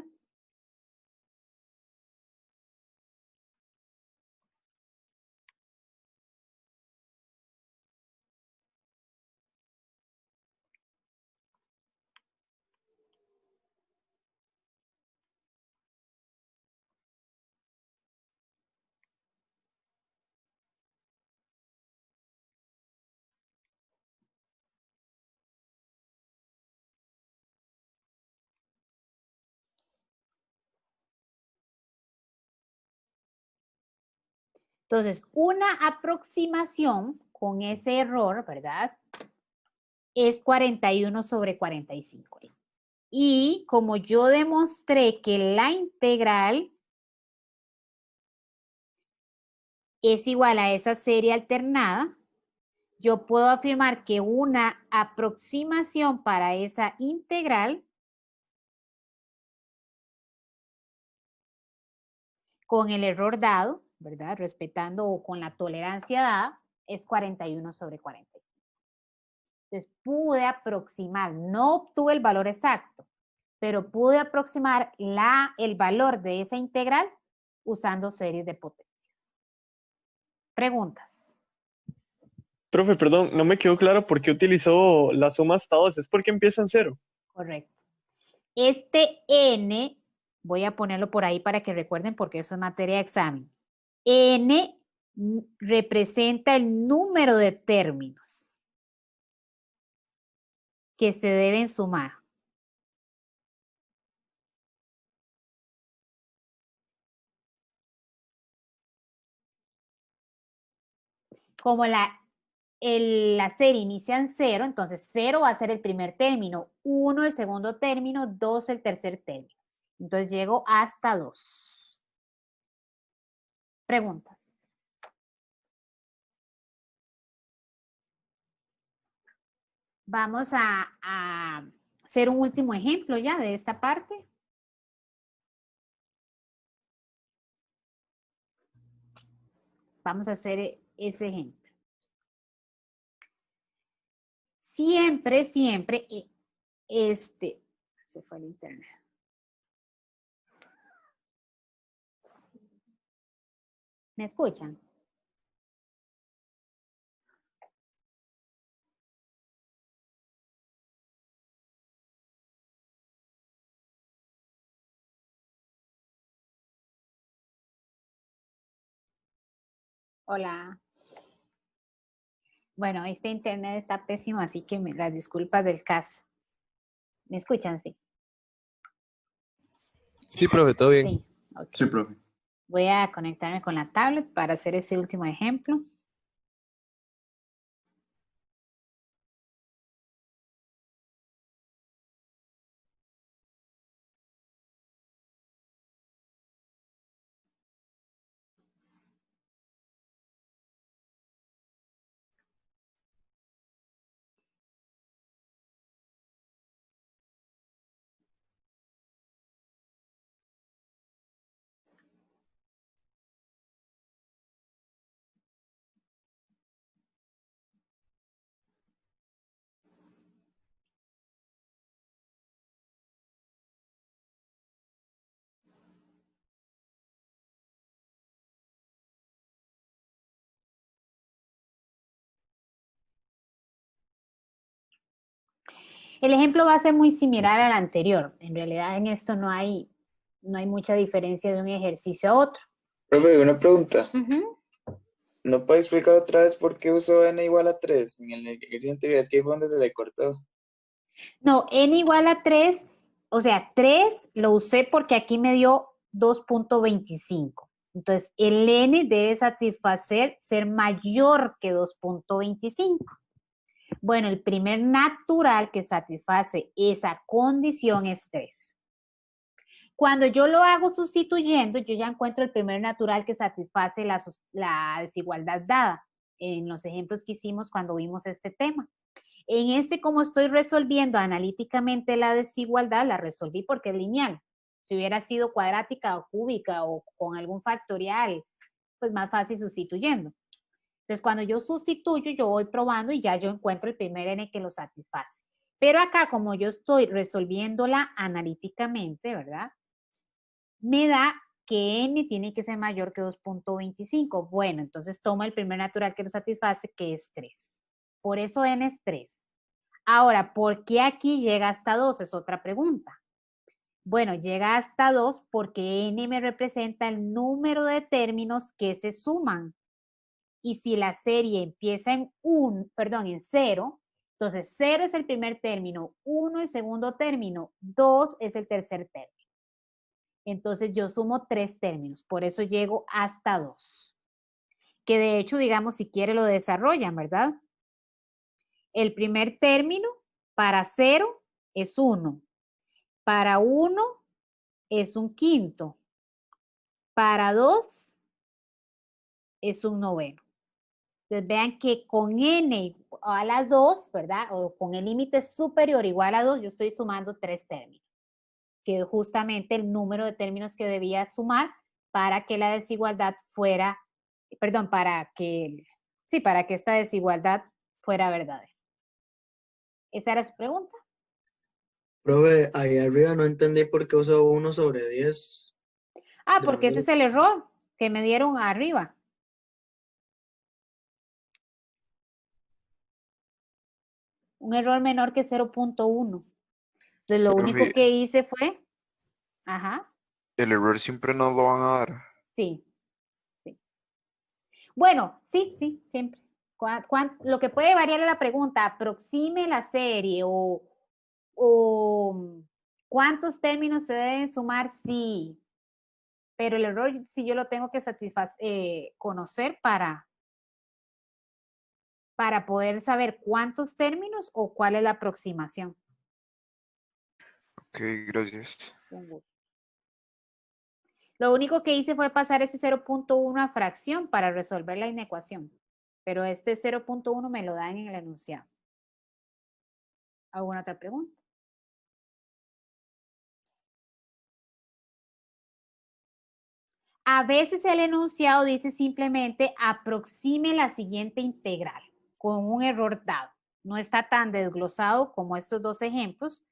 S1: Entonces, una aproximación con ese error, ¿verdad? Es 41/45. Y como yo demostré que la integral es igual a esa serie alternada, yo puedo afirmar que una aproximación para esa integral con el error dado, ¿verdad? Respetando o con la tolerancia dada, es 41/45. Entonces, pude aproximar, no obtuve el valor exacto, pero pude aproximar el valor de esa integral usando series de potencias. Preguntas.
S3: Profe, perdón, no me quedó claro por qué utilizó la suma hasta 2. ¿Es porque empieza en 0?
S1: Correcto. Este n, voy a ponerlo por ahí para que recuerden porque eso es materia de examen. N representa el número de términos que se deben sumar. Como la serie inicia en 0, entonces 0 va a ser el primer término, 1 el segundo término, 2 el tercer término. Entonces llego hasta 2. Preguntas. Vamos a hacer un último ejemplo ya de esta parte. Vamos a hacer ese ejemplo. Siempre, siempre, se fue el internet. ¿Me escuchan? Hola. Bueno, este internet está pésimo, así que las disculpas del caso. ¿Me escuchan? Sí.
S4: Sí, profe, todo bien.
S1: Sí, ok.
S5: Sí, profe.
S1: Voy a conectarme con la tablet para hacer ese último ejemplo. El ejemplo va a ser muy similar al anterior. En realidad en esto no hay mucha diferencia de un ejercicio a otro.
S6: Profe, una pregunta.
S1: Ujú.
S6: ¿No puede explicar otra vez por qué usó n igual a 3? En el ejercicio anterior es que ahí fue donde se le cortó.
S1: No, n igual a 3, o sea, 3 lo usé porque aquí me dio 2.25. Entonces, el n debe satisfacer ser mayor que 2.25. Bueno, el primer natural que satisface esa condición es 3. Cuando yo lo hago sustituyendo, yo ya encuentro el primer natural que satisface la desigualdad dada en los ejemplos que hicimos cuando vimos este tema. En este, como estoy resolviendo analíticamente la desigualdad, la resolví porque es lineal. Si hubiera sido cuadrática o cúbica o con algún factorial, pues más fácil sustituyendo. Entonces, cuando yo sustituyo, yo voy probando y ya yo encuentro el primer n que lo satisface. Pero acá, como yo estoy resolviéndola analíticamente, ¿verdad? Me da que n tiene que ser mayor que 2.25. Bueno, entonces tomo el primer natural que lo satisface, que es 3. Por eso n es 3. Ahora, ¿por qué aquí llega hasta 2? Es otra pregunta. Bueno, llega hasta 2 porque n me representa el número de términos que se suman. Y si la serie empieza en 0, entonces 0 es el primer término, 1 el segundo término, 2 es el tercer término. Entonces yo sumo 3 términos, por eso llego hasta 2. Que de hecho, digamos, si quiere lo desarrollan, ¿verdad? El primer término para 0 es 1. Para 1 es un quinto. Para 2 es un noveno. Entonces vean que con n igual a 2, ¿verdad? O con el límite superior igual a 2, yo estoy sumando 3 términos, que es justamente el número de términos que debía sumar para que la desigualdad fuera, perdón, para que esta desigualdad fuera verdadera. ¿Esa era su pregunta?
S2: Profe, ahí arriba no entendí por qué usó 1 sobre 10.
S1: Ah, porque ese es el error que me dieron arriba. Un error menor que 0.1. Entonces, lo único
S4: Profe,
S1: que hice fue, ajá,
S4: el error siempre nos lo van a dar.
S1: sí. Bueno, sí, siempre. Lo que puede variar es la pregunta, aproxime la serie o cuántos términos se deben sumar, sí. Pero el error sí yo lo tengo que conocer para poder saber cuántos términos o cuál es la aproximación.
S4: Ok, gracias.
S1: Un gusto. Lo único que hice fue pasar ese 0.1 a fracción para resolver la inecuación. Pero este 0.1 me lo dan en el enunciado. ¿Alguna otra pregunta? A veces el enunciado dice simplemente aproxime la siguiente integral con un error dado. No está tan desglosado como estos dos ejemplos.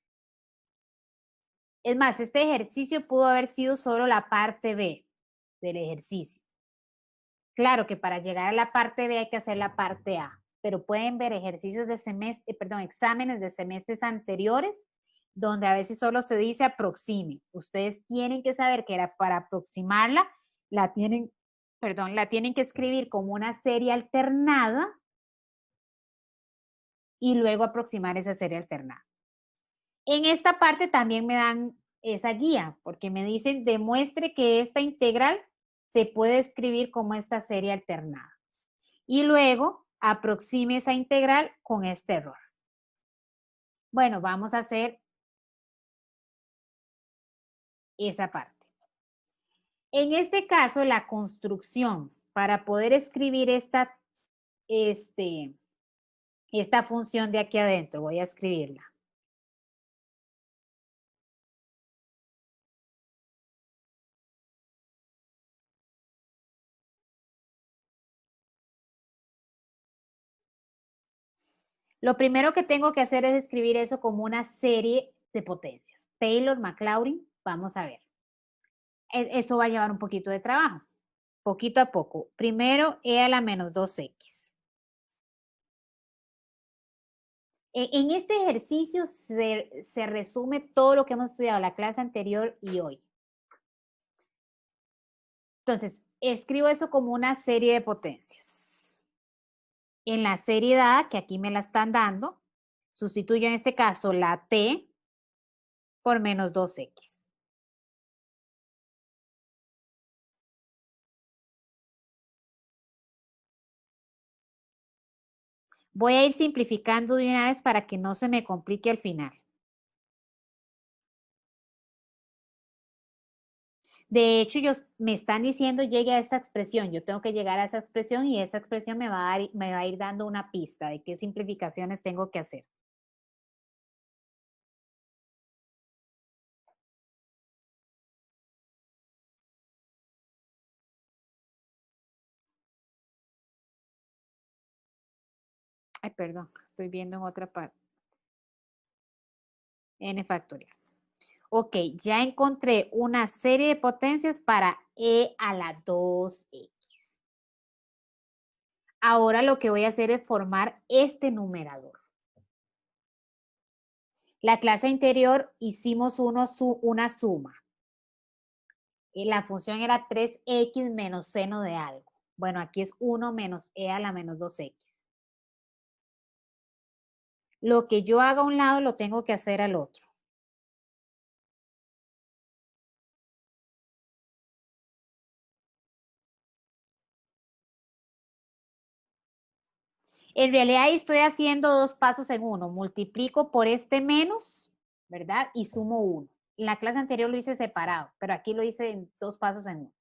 S1: Es más, este ejercicio pudo haber sido solo la parte B del ejercicio. Claro que para llegar a la parte B hay que hacer la parte A, pero pueden ver ejercicios de exámenes de semestres anteriores donde a veces solo se dice aproxime. Ustedes tienen que saber que era para aproximarla, la tienen perdón, la tienen que escribir como una serie alternada y luego aproximar esa serie alternada. En esta parte también me dan esa guía, porque me dicen, demuestre que esta integral se puede escribir como esta serie alternada. Y luego aproxime esa integral con este error. Bueno, vamos a hacer esa parte. En este caso, la construcción para poder escribir esta función de aquí adentro, voy a escribirla. Lo primero que tengo que hacer es escribir eso como una serie de potencias. Taylor, Maclaurin, vamos a ver. Eso va a llevar un poquito de trabajo, poquito a poco. Primero, e a la menos 2x. En este ejercicio se resume todo lo que hemos estudiado la clase anterior y hoy. Entonces, escribo eso como una serie de potencias. En la serie dada, que aquí me la están dando, sustituyo en este caso la t por menos 2x. Voy a ir simplificando de una vez para que no se me complique al final. De hecho, me están diciendo llegue a esta expresión. Yo tengo que llegar a esa expresión y esa expresión me va a ir dando una pista de qué simplificaciones tengo que hacer. Ay, perdón, estoy viendo en otra parte. N factorial. Ok, ya encontré una serie de potencias para e a la 2x. Ahora lo que voy a hacer es formar este numerador. La clase anterior hicimos una suma. Y la función era 3x menos seno de algo. Bueno, aquí es 1 menos e a la menos 2x. Lo que yo haga a un lado lo tengo que hacer al otro. En realidad ahí estoy haciendo dos pasos en uno. Multiplico por este menos, ¿verdad? Y sumo 1. En la clase anterior lo hice separado, pero aquí lo hice en dos pasos en uno.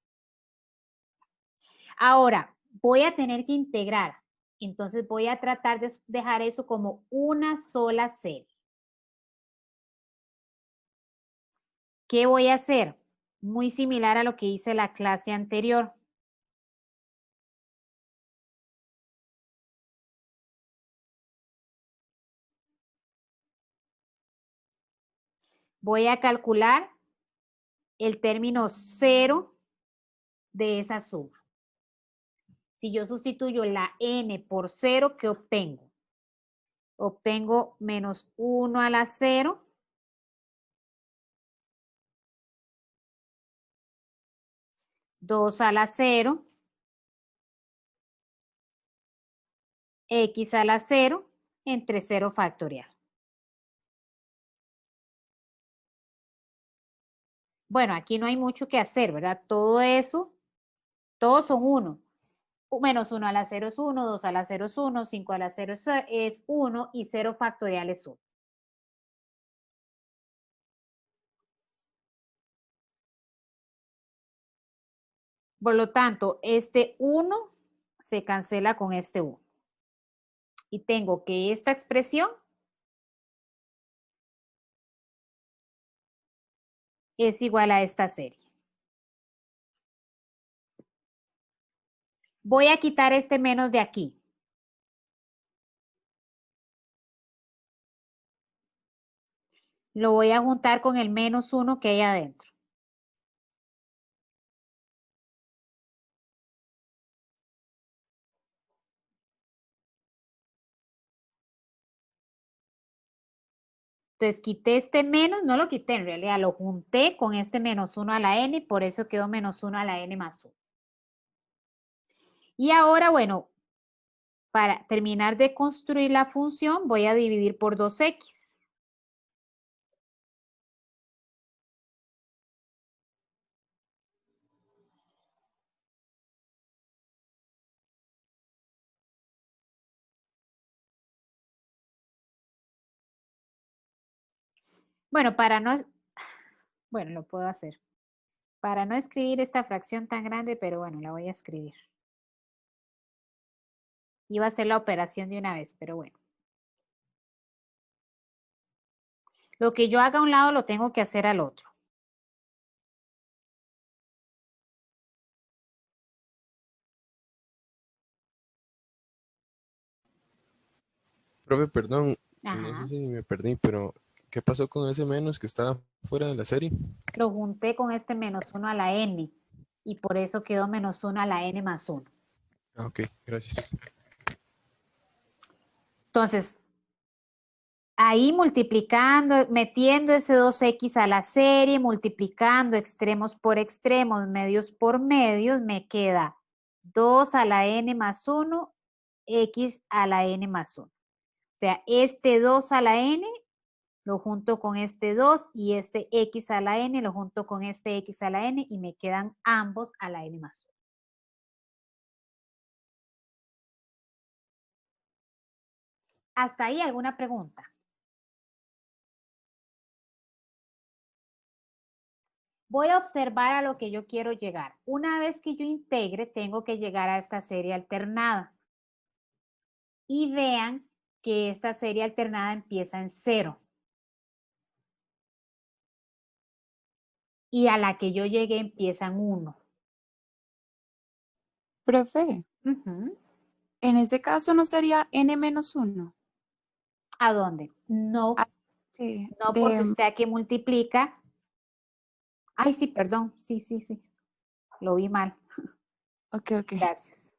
S1: Ahora, voy a tener que integrar. Entonces voy a tratar de dejar eso como una sola serie. ¿Qué voy a hacer? Muy similar a lo que hice la clase anterior. Voy a calcular el término 0 de esa suma. Si yo sustituyo la n por 0, ¿qué obtengo? Obtengo menos 1 a la 0. Dos a la 0. X a la 0 entre 0 factorial. Bueno, aquí no hay mucho que hacer, ¿verdad? Todo eso, todos son 1. Menos 1 a la 0 es 1, 2 a la 0 es 1, 5 a la 0 es 1 y 0 factorial es 1. Por lo tanto, este 1 se cancela con este 1. Y tengo que esta expresión es igual a esta serie. Voy a quitar este menos de aquí. Lo voy a juntar con el menos 1 que hay adentro. Entonces quité este menos, no lo quité en realidad, lo junté con este menos 1 a la n y por eso quedó menos 1 a la n más 1. Y ahora, bueno, para terminar de construir la función, voy a dividir por 2x. Bueno, bueno, lo puedo hacer. Para no escribir esta fracción tan grande, pero bueno, la voy a escribir. Iba a hacer la operación de una vez, pero bueno. Lo que yo haga a un lado lo tengo que hacer al otro.
S5: Profe, perdón, no
S1: Ajá.
S5: sé si me perdí, pero ¿qué pasó con ese menos que estaba fuera de la serie?
S1: Lo junté con este menos 1 a la n. Y por eso quedó menos 1 a la n más 1.
S5: Ah, ok, gracias.
S1: Entonces, ahí multiplicando, metiendo ese 2x a la serie, multiplicando extremos por extremos, medios por medios, me queda 2 a la n más 1, x a la n más 1. O sea, este 2 a la n lo junto con este 2 y este x a la n lo junto con este x a la n y me quedan ambos a la n más 1. ¿Hasta ahí alguna pregunta? Voy a observar a lo que yo quiero llegar. Una vez que yo integre, tengo que llegar a esta serie alternada. Y vean que esta serie alternada empieza en 0. Y a la que yo llegué empieza en 1.
S7: Profe, en ese caso no sería n menos 1.
S1: ¿A dónde? No,
S7: Sí,
S1: no porque usted aquí multiplica. Ay, sí, perdón. Sí. Lo vi mal.
S7: Ok.
S1: Gracias.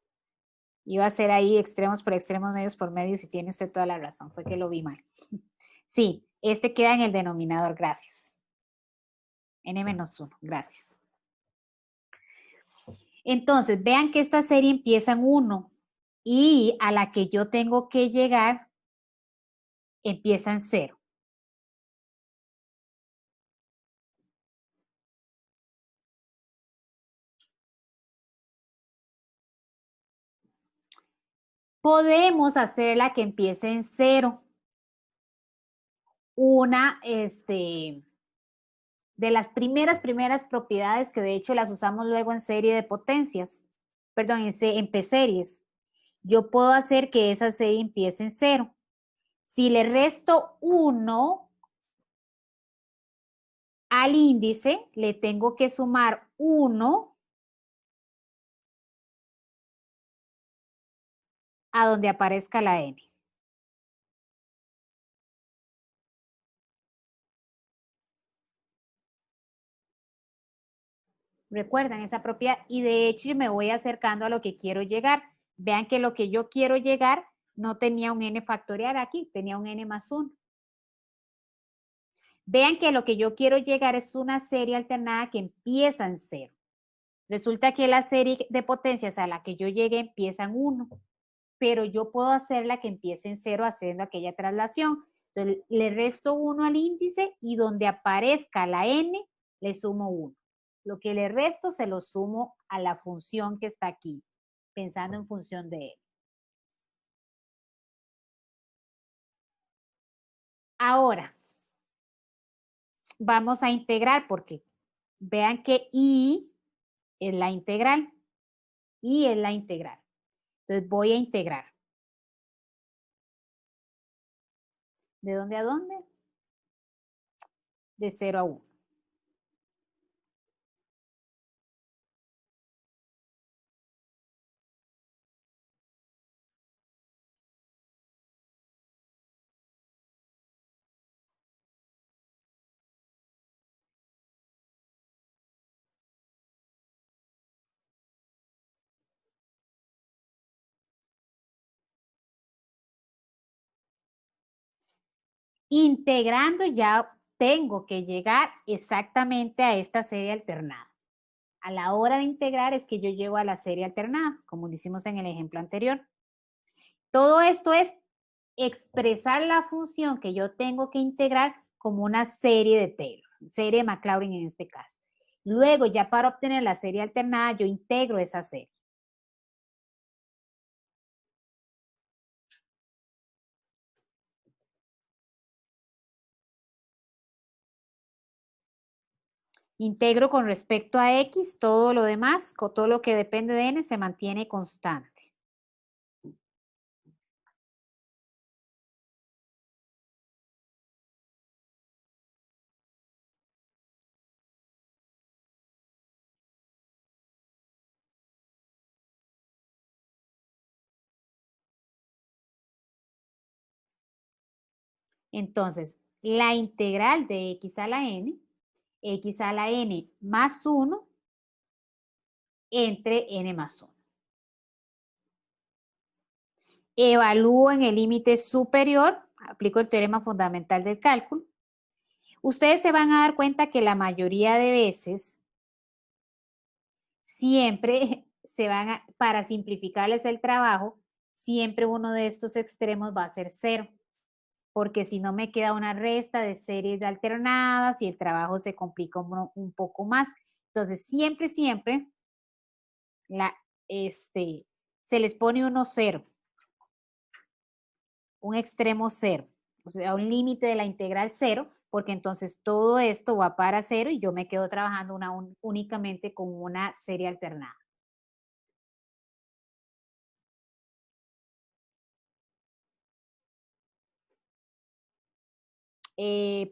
S1: Iba a ser ahí extremos por extremos, medios por medios y tiene usted toda la razón. Fue que lo vi mal. Sí, este queda en el denominador. Gracias. n-1. Gracias. Entonces, vean que esta serie empieza en 1 y a la que yo tengo que llegar empieza en 0. Podemos hacerla que empiece en 0. Una, de las primeras propiedades que de hecho las usamos luego en serie de potencias, perdón, en P-series. Yo puedo hacer que esa serie empiece en 0. Si le resto 1 al índice, le tengo que sumar 1 a donde aparezca la n. Recuerdan esa propiedad y de hecho yo me voy acercando a lo que quiero llegar. Vean que lo que yo quiero llegar no tenía un n factorial aquí, tenía un n más 1. Vean que lo que yo quiero llegar es una serie alternada que empieza en 0. Resulta que la serie de potencias a la que yo llegué empieza en 1, pero yo puedo hacerla que empiece en 0 haciendo aquella traslación. Entonces le resto 1 al índice y donde aparezca la n le sumo 1. Lo que le resto se lo sumo a la función que está aquí, pensando en función de n. Ahora, vamos a integrar porque vean que i es la integral. Y es la integral. Entonces voy a integrar. ¿De dónde a dónde? De 0 a 1. Integrando ya tengo que llegar exactamente a esta serie alternada. a la hora de integrar es que yo llego a la serie alternada, como lo hicimos en el ejemplo anterior. Todo esto es expresar la función que yo tengo que integrar como una serie de Taylor, serie de Maclaurin en este caso. Luego, ya para obtener la serie alternada, yo integro esa serie. Integro con respecto a X, todo lo demás, con todo lo que depende de N se mantiene constante. Entonces, la integral de X a la N más 1 entre N más 1. Evalúo en el límite superior, aplico el teorema fundamental del cálculo. Ustedes se van a dar cuenta que la mayoría de veces siempre se van a, para simplificarles el trabajo, siempre uno de estos extremos va a ser 0, porque si no me queda una resta de series alternadas y el trabajo se complica un poco más. Entonces, siempre se les pone uno 0, un extremo 0, o sea, un límite de la integral 0, porque entonces todo esto va para 0 y yo me quedo trabajando únicamente con una serie alternada.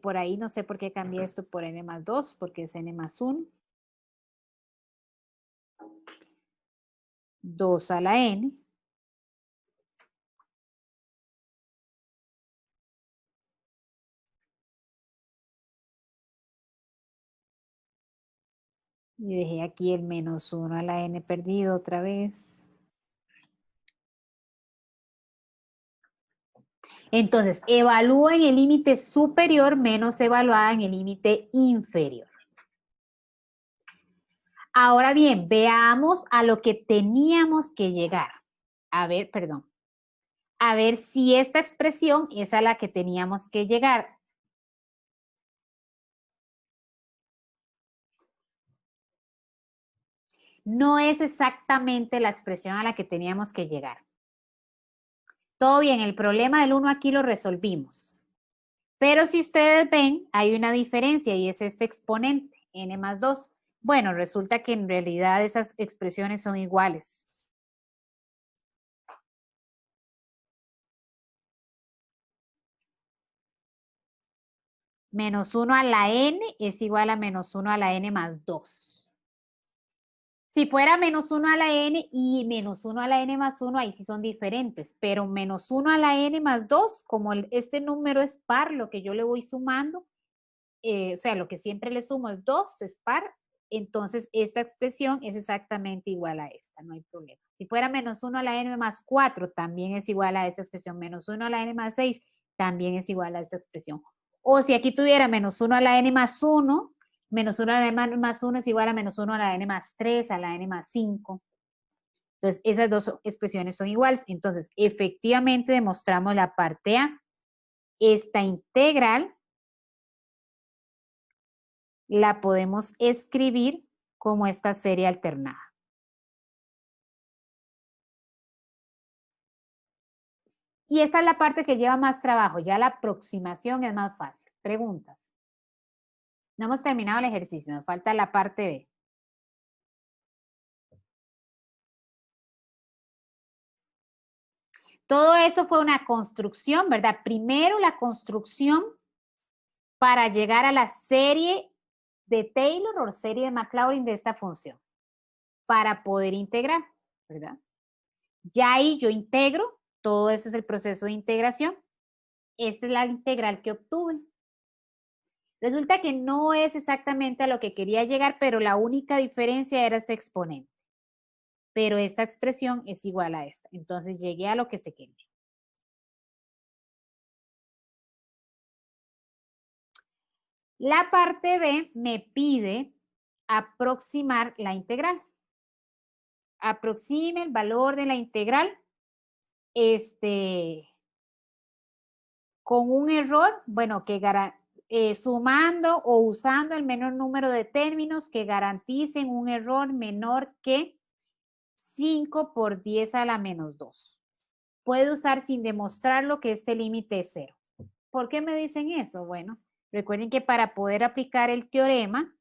S1: Por ahí no sé por qué cambié esto por n más 2, porque es n más 1. 2 a la n. Y dejé aquí el menos 1 a la n perdido otra vez. Entonces, evalúa en el límite superior menos evaluada en el límite inferior. Ahora bien, veamos a lo que teníamos que llegar. A ver, perdón. A ver si esta expresión es a la que teníamos que llegar. No es exactamente la expresión a la que teníamos que llegar. Todo bien, el problema del 1 aquí lo resolvimos. Pero si ustedes ven, hay una diferencia y es este exponente, n más 2. Bueno, resulta que en realidad esas expresiones son iguales. Menos 1 a la n es igual a menos 1 a la n más 2. Si fuera menos 1 a la n y menos 1 a la n más 1, ahí sí son diferentes. Pero menos 1 a la n más 2, como este número es par, lo que yo le voy sumando, o sea, lo que siempre le sumo es 2, es par, entonces esta expresión es exactamente igual a esta, no hay problema. Si fuera menos 1 a la n más 4, también es igual a esta expresión. Menos 1 a la n más 6, también es igual a esta expresión. O si aquí tuviera menos 1 a la n más 1, menos 1 a la n más 1 es igual a menos 1 a la n más 3, a la n más 5. Entonces, esas dos expresiones son iguales. Entonces, efectivamente demostramos la parte A. Esta integral la podemos escribir como esta serie alternada. Y esta es la parte que lleva más trabajo. Ya la aproximación es más fácil. Preguntas. No hemos terminado el ejercicio, nos falta la parte B. Todo eso fue una construcción, ¿verdad? Primero la construcción para llegar a la serie de Taylor o serie de Maclaurin de esta función, para poder integrar, ¿verdad? Ya ahí yo integro, todo eso es el proceso de integración. Esta es la integral que obtuve. Resulta que no es exactamente a lo que quería llegar, pero la única diferencia era este exponente. Pero esta expresión es igual a esta. Entonces llegué a lo que se quería. La parte B me pide aproximar la integral. Aproxime el valor de la integral con un error, bueno, que sumando o usando el menor número de términos que garanticen un error menor que 5 por 10 a la menos 2. Puede usar sin demostrarlo que este límite es 0. ¿Por qué me dicen eso? Bueno, recuerden que para poder aplicar el teorema,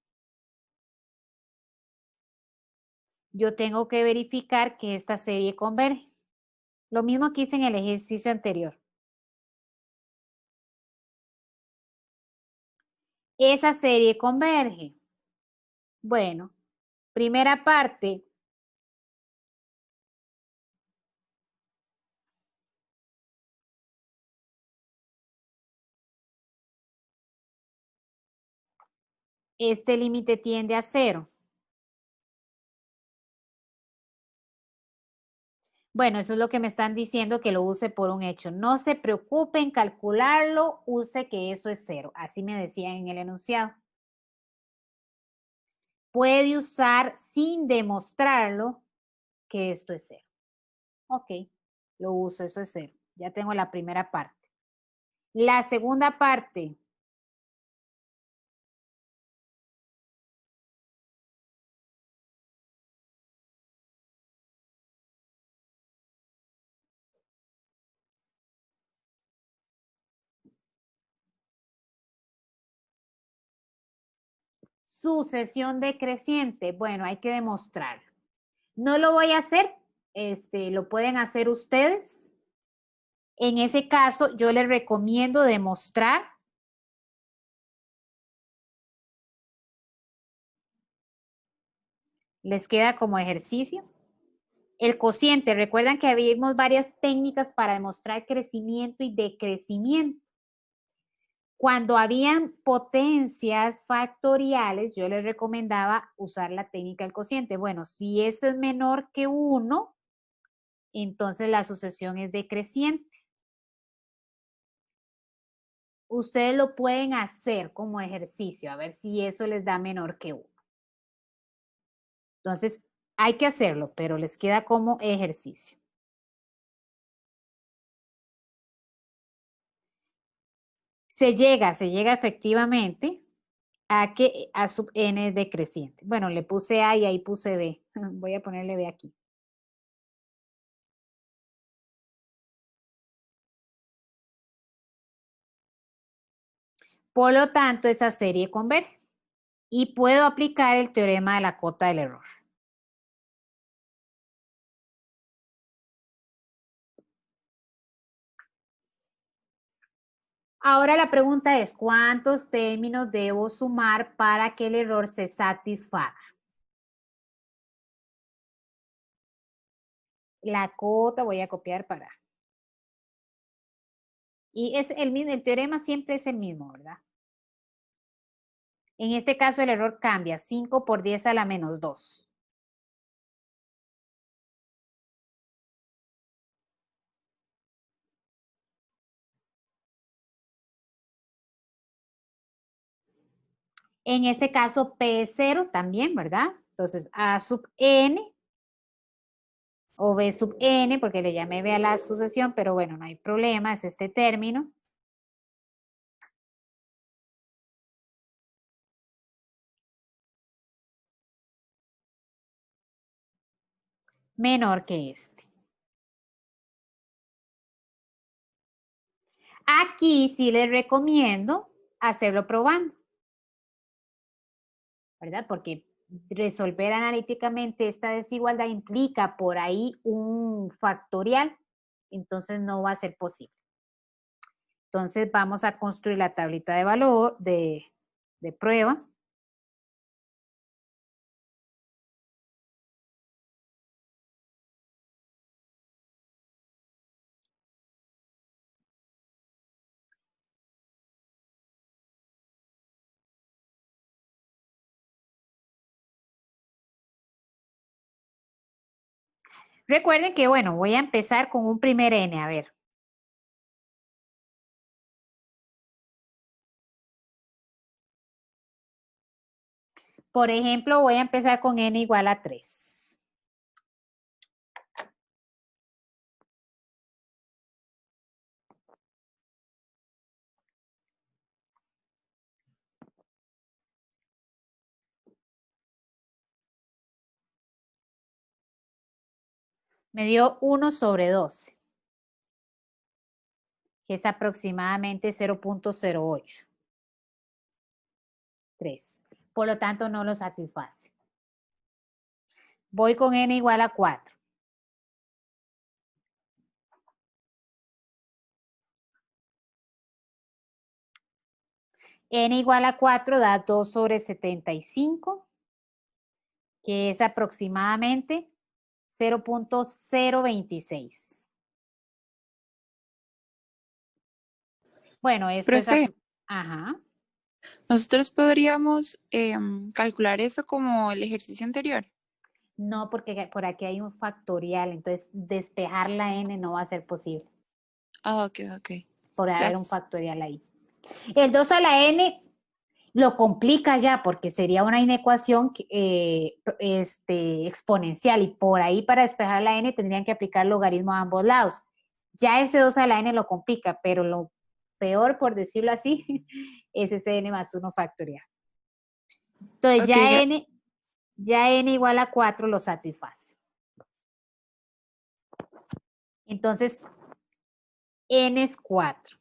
S1: yo tengo que verificar que esta serie converge. Lo mismo que hice en el ejercicio anterior. Esa serie converge. Bueno, primera parte. Este límite tiende a 0. Bueno, eso es lo que me están diciendo, que lo use por un hecho. No se preocupe en calcularlo, use que eso es 0. Así me decían en el enunciado. Puede usar sin demostrarlo que esto es 0. Ok, lo uso, eso es 0. Ya tengo la primera parte. La segunda parte. Sucesión decreciente. Bueno, hay que demostrar. No lo voy a hacer, lo pueden hacer ustedes. En ese caso, yo les recomiendo demostrar. Les queda como ejercicio. El cociente, recuerdan que habíamos varias técnicas para demostrar crecimiento y decrecimiento. Cuando habían potencias factoriales, yo les recomendaba usar la técnica del cociente. Bueno, si eso es menor que 1, entonces la sucesión es decreciente. Ustedes lo pueden hacer como ejercicio, a ver si eso les da menor que 1. Entonces, hay que hacerlo, pero les queda como ejercicio. Se llega efectivamente a que A sub n es decreciente. Bueno, le puse A y ahí puse B. Voy a ponerle B aquí. Por lo tanto, esa serie converge. Y puedo aplicar el teorema de la cota del error. Ahora la pregunta es, ¿cuántos términos debo sumar para que el error se satisfaga? La cota voy a copiar para. Y es el mismo, el teorema siempre es el mismo, ¿verdad? En este caso el error cambia, 5 por 10 a la menos 2. En este caso P es 0 también, ¿verdad? Entonces A sub n o B sub n, porque le llamé B a la sucesión, pero bueno, no hay problema, es este término. Menor que este. Aquí sí les recomiendo hacerlo probando, ¿verdad? Porque resolver analíticamente esta desigualdad implica por ahí un factorial, entonces no va a ser posible. Entonces vamos a construir la tablita de valor de prueba. Recuerden que, bueno, voy a empezar con un primer n, a ver. Por ejemplo, voy a empezar con n igual a 3. Me dio 1 sobre 12, que es aproximadamente 0.08. 3. Por lo tanto, no lo satisface. Voy con n igual a 4. N igual a 4 da 2 sobre 75, que es aproximadamente 0.026. Bueno, esto
S7: Profe.
S1: es... Ajá.
S7: Nosotros podríamos calcular eso como el ejercicio anterior.
S1: No, porque por aquí hay un factorial, entonces despejar la n no va a ser posible.
S7: Ah, ok.
S1: Por haber un
S7: Gracias.
S1: factorial ahí. El 2 a la n lo complica ya porque sería una inecuación exponencial y por ahí para despejar la n tendrían que aplicar logaritmo a ambos lados. Ya ese 2 a la n lo complica, pero lo peor, por decirlo así, es ese n más 1 factorial. Entonces
S7: Ok,
S1: ya n igual a 4 lo satisface. Entonces, n es 4.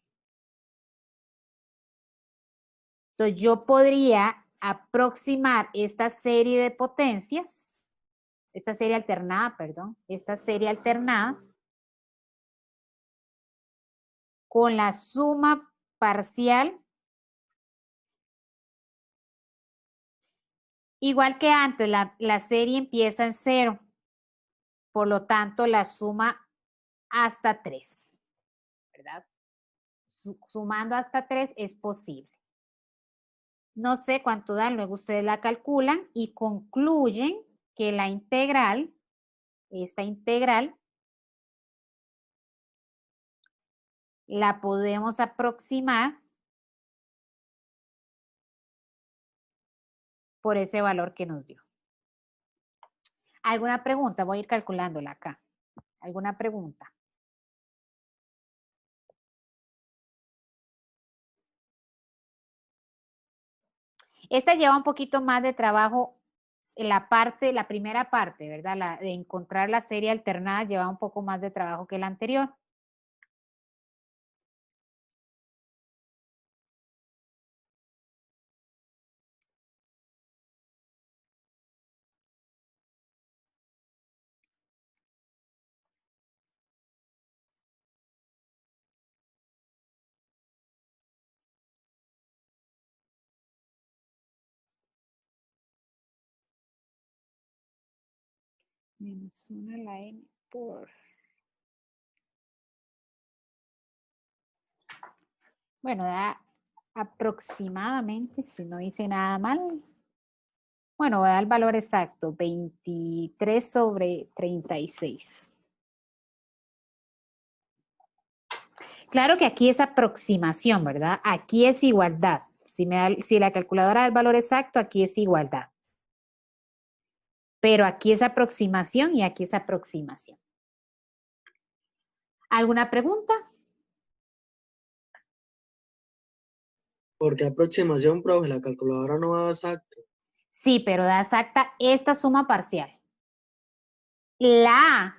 S1: Entonces, yo podría aproximar esta serie de potencias, esta serie alternada con la suma parcial, igual que antes, la serie empieza en 0, por lo tanto, la suma hasta 3, ¿verdad? Sumando hasta 3 es posible. No sé cuánto dan, luego ustedes la calculan y concluyen que la integral, esta integral, la podemos aproximar por ese valor que nos dio. ¿Alguna pregunta? Voy a ir calculándola acá. ¿Alguna pregunta? Esta lleva un poquito más de trabajo, la primera parte, ¿verdad? La de encontrar la serie alternada lleva un poco más de trabajo que la anterior. Menos 1 a la n por... Bueno, da aproximadamente, si no hice nada mal, bueno, voy a dar el valor exacto, 23 sobre 36. Claro que aquí es aproximación, ¿verdad? Aquí es igualdad. Si la calculadora da el valor exacto, aquí es igualdad. Pero aquí es aproximación y aquí es aproximación. ¿Alguna pregunta?
S2: ¿Por qué aproximación, profe? La calculadora no va exacto.
S1: Sí, pero da exacta esta suma parcial. La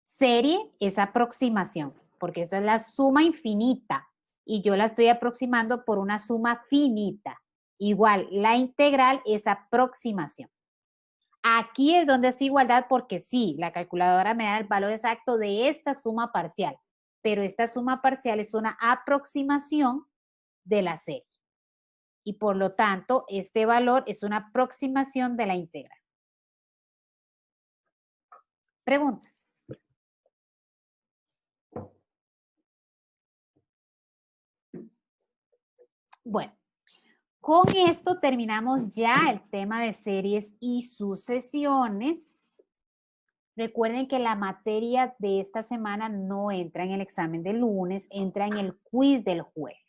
S1: serie es aproximación, porque esto es la suma infinita y yo la estoy aproximando por una suma finita. Igual, la integral es aproximación. Aquí es donde es igualdad porque sí, la calculadora me da el valor exacto de esta suma parcial, pero esta suma parcial es una aproximación de la serie. Y por lo tanto, este valor es una aproximación de la integral. ¿Preguntas? Bueno, con esto terminamos ya el tema de series y sucesiones. Recuerden que la materia de esta semana no entra en el examen del lunes, entra en el quiz del jueves.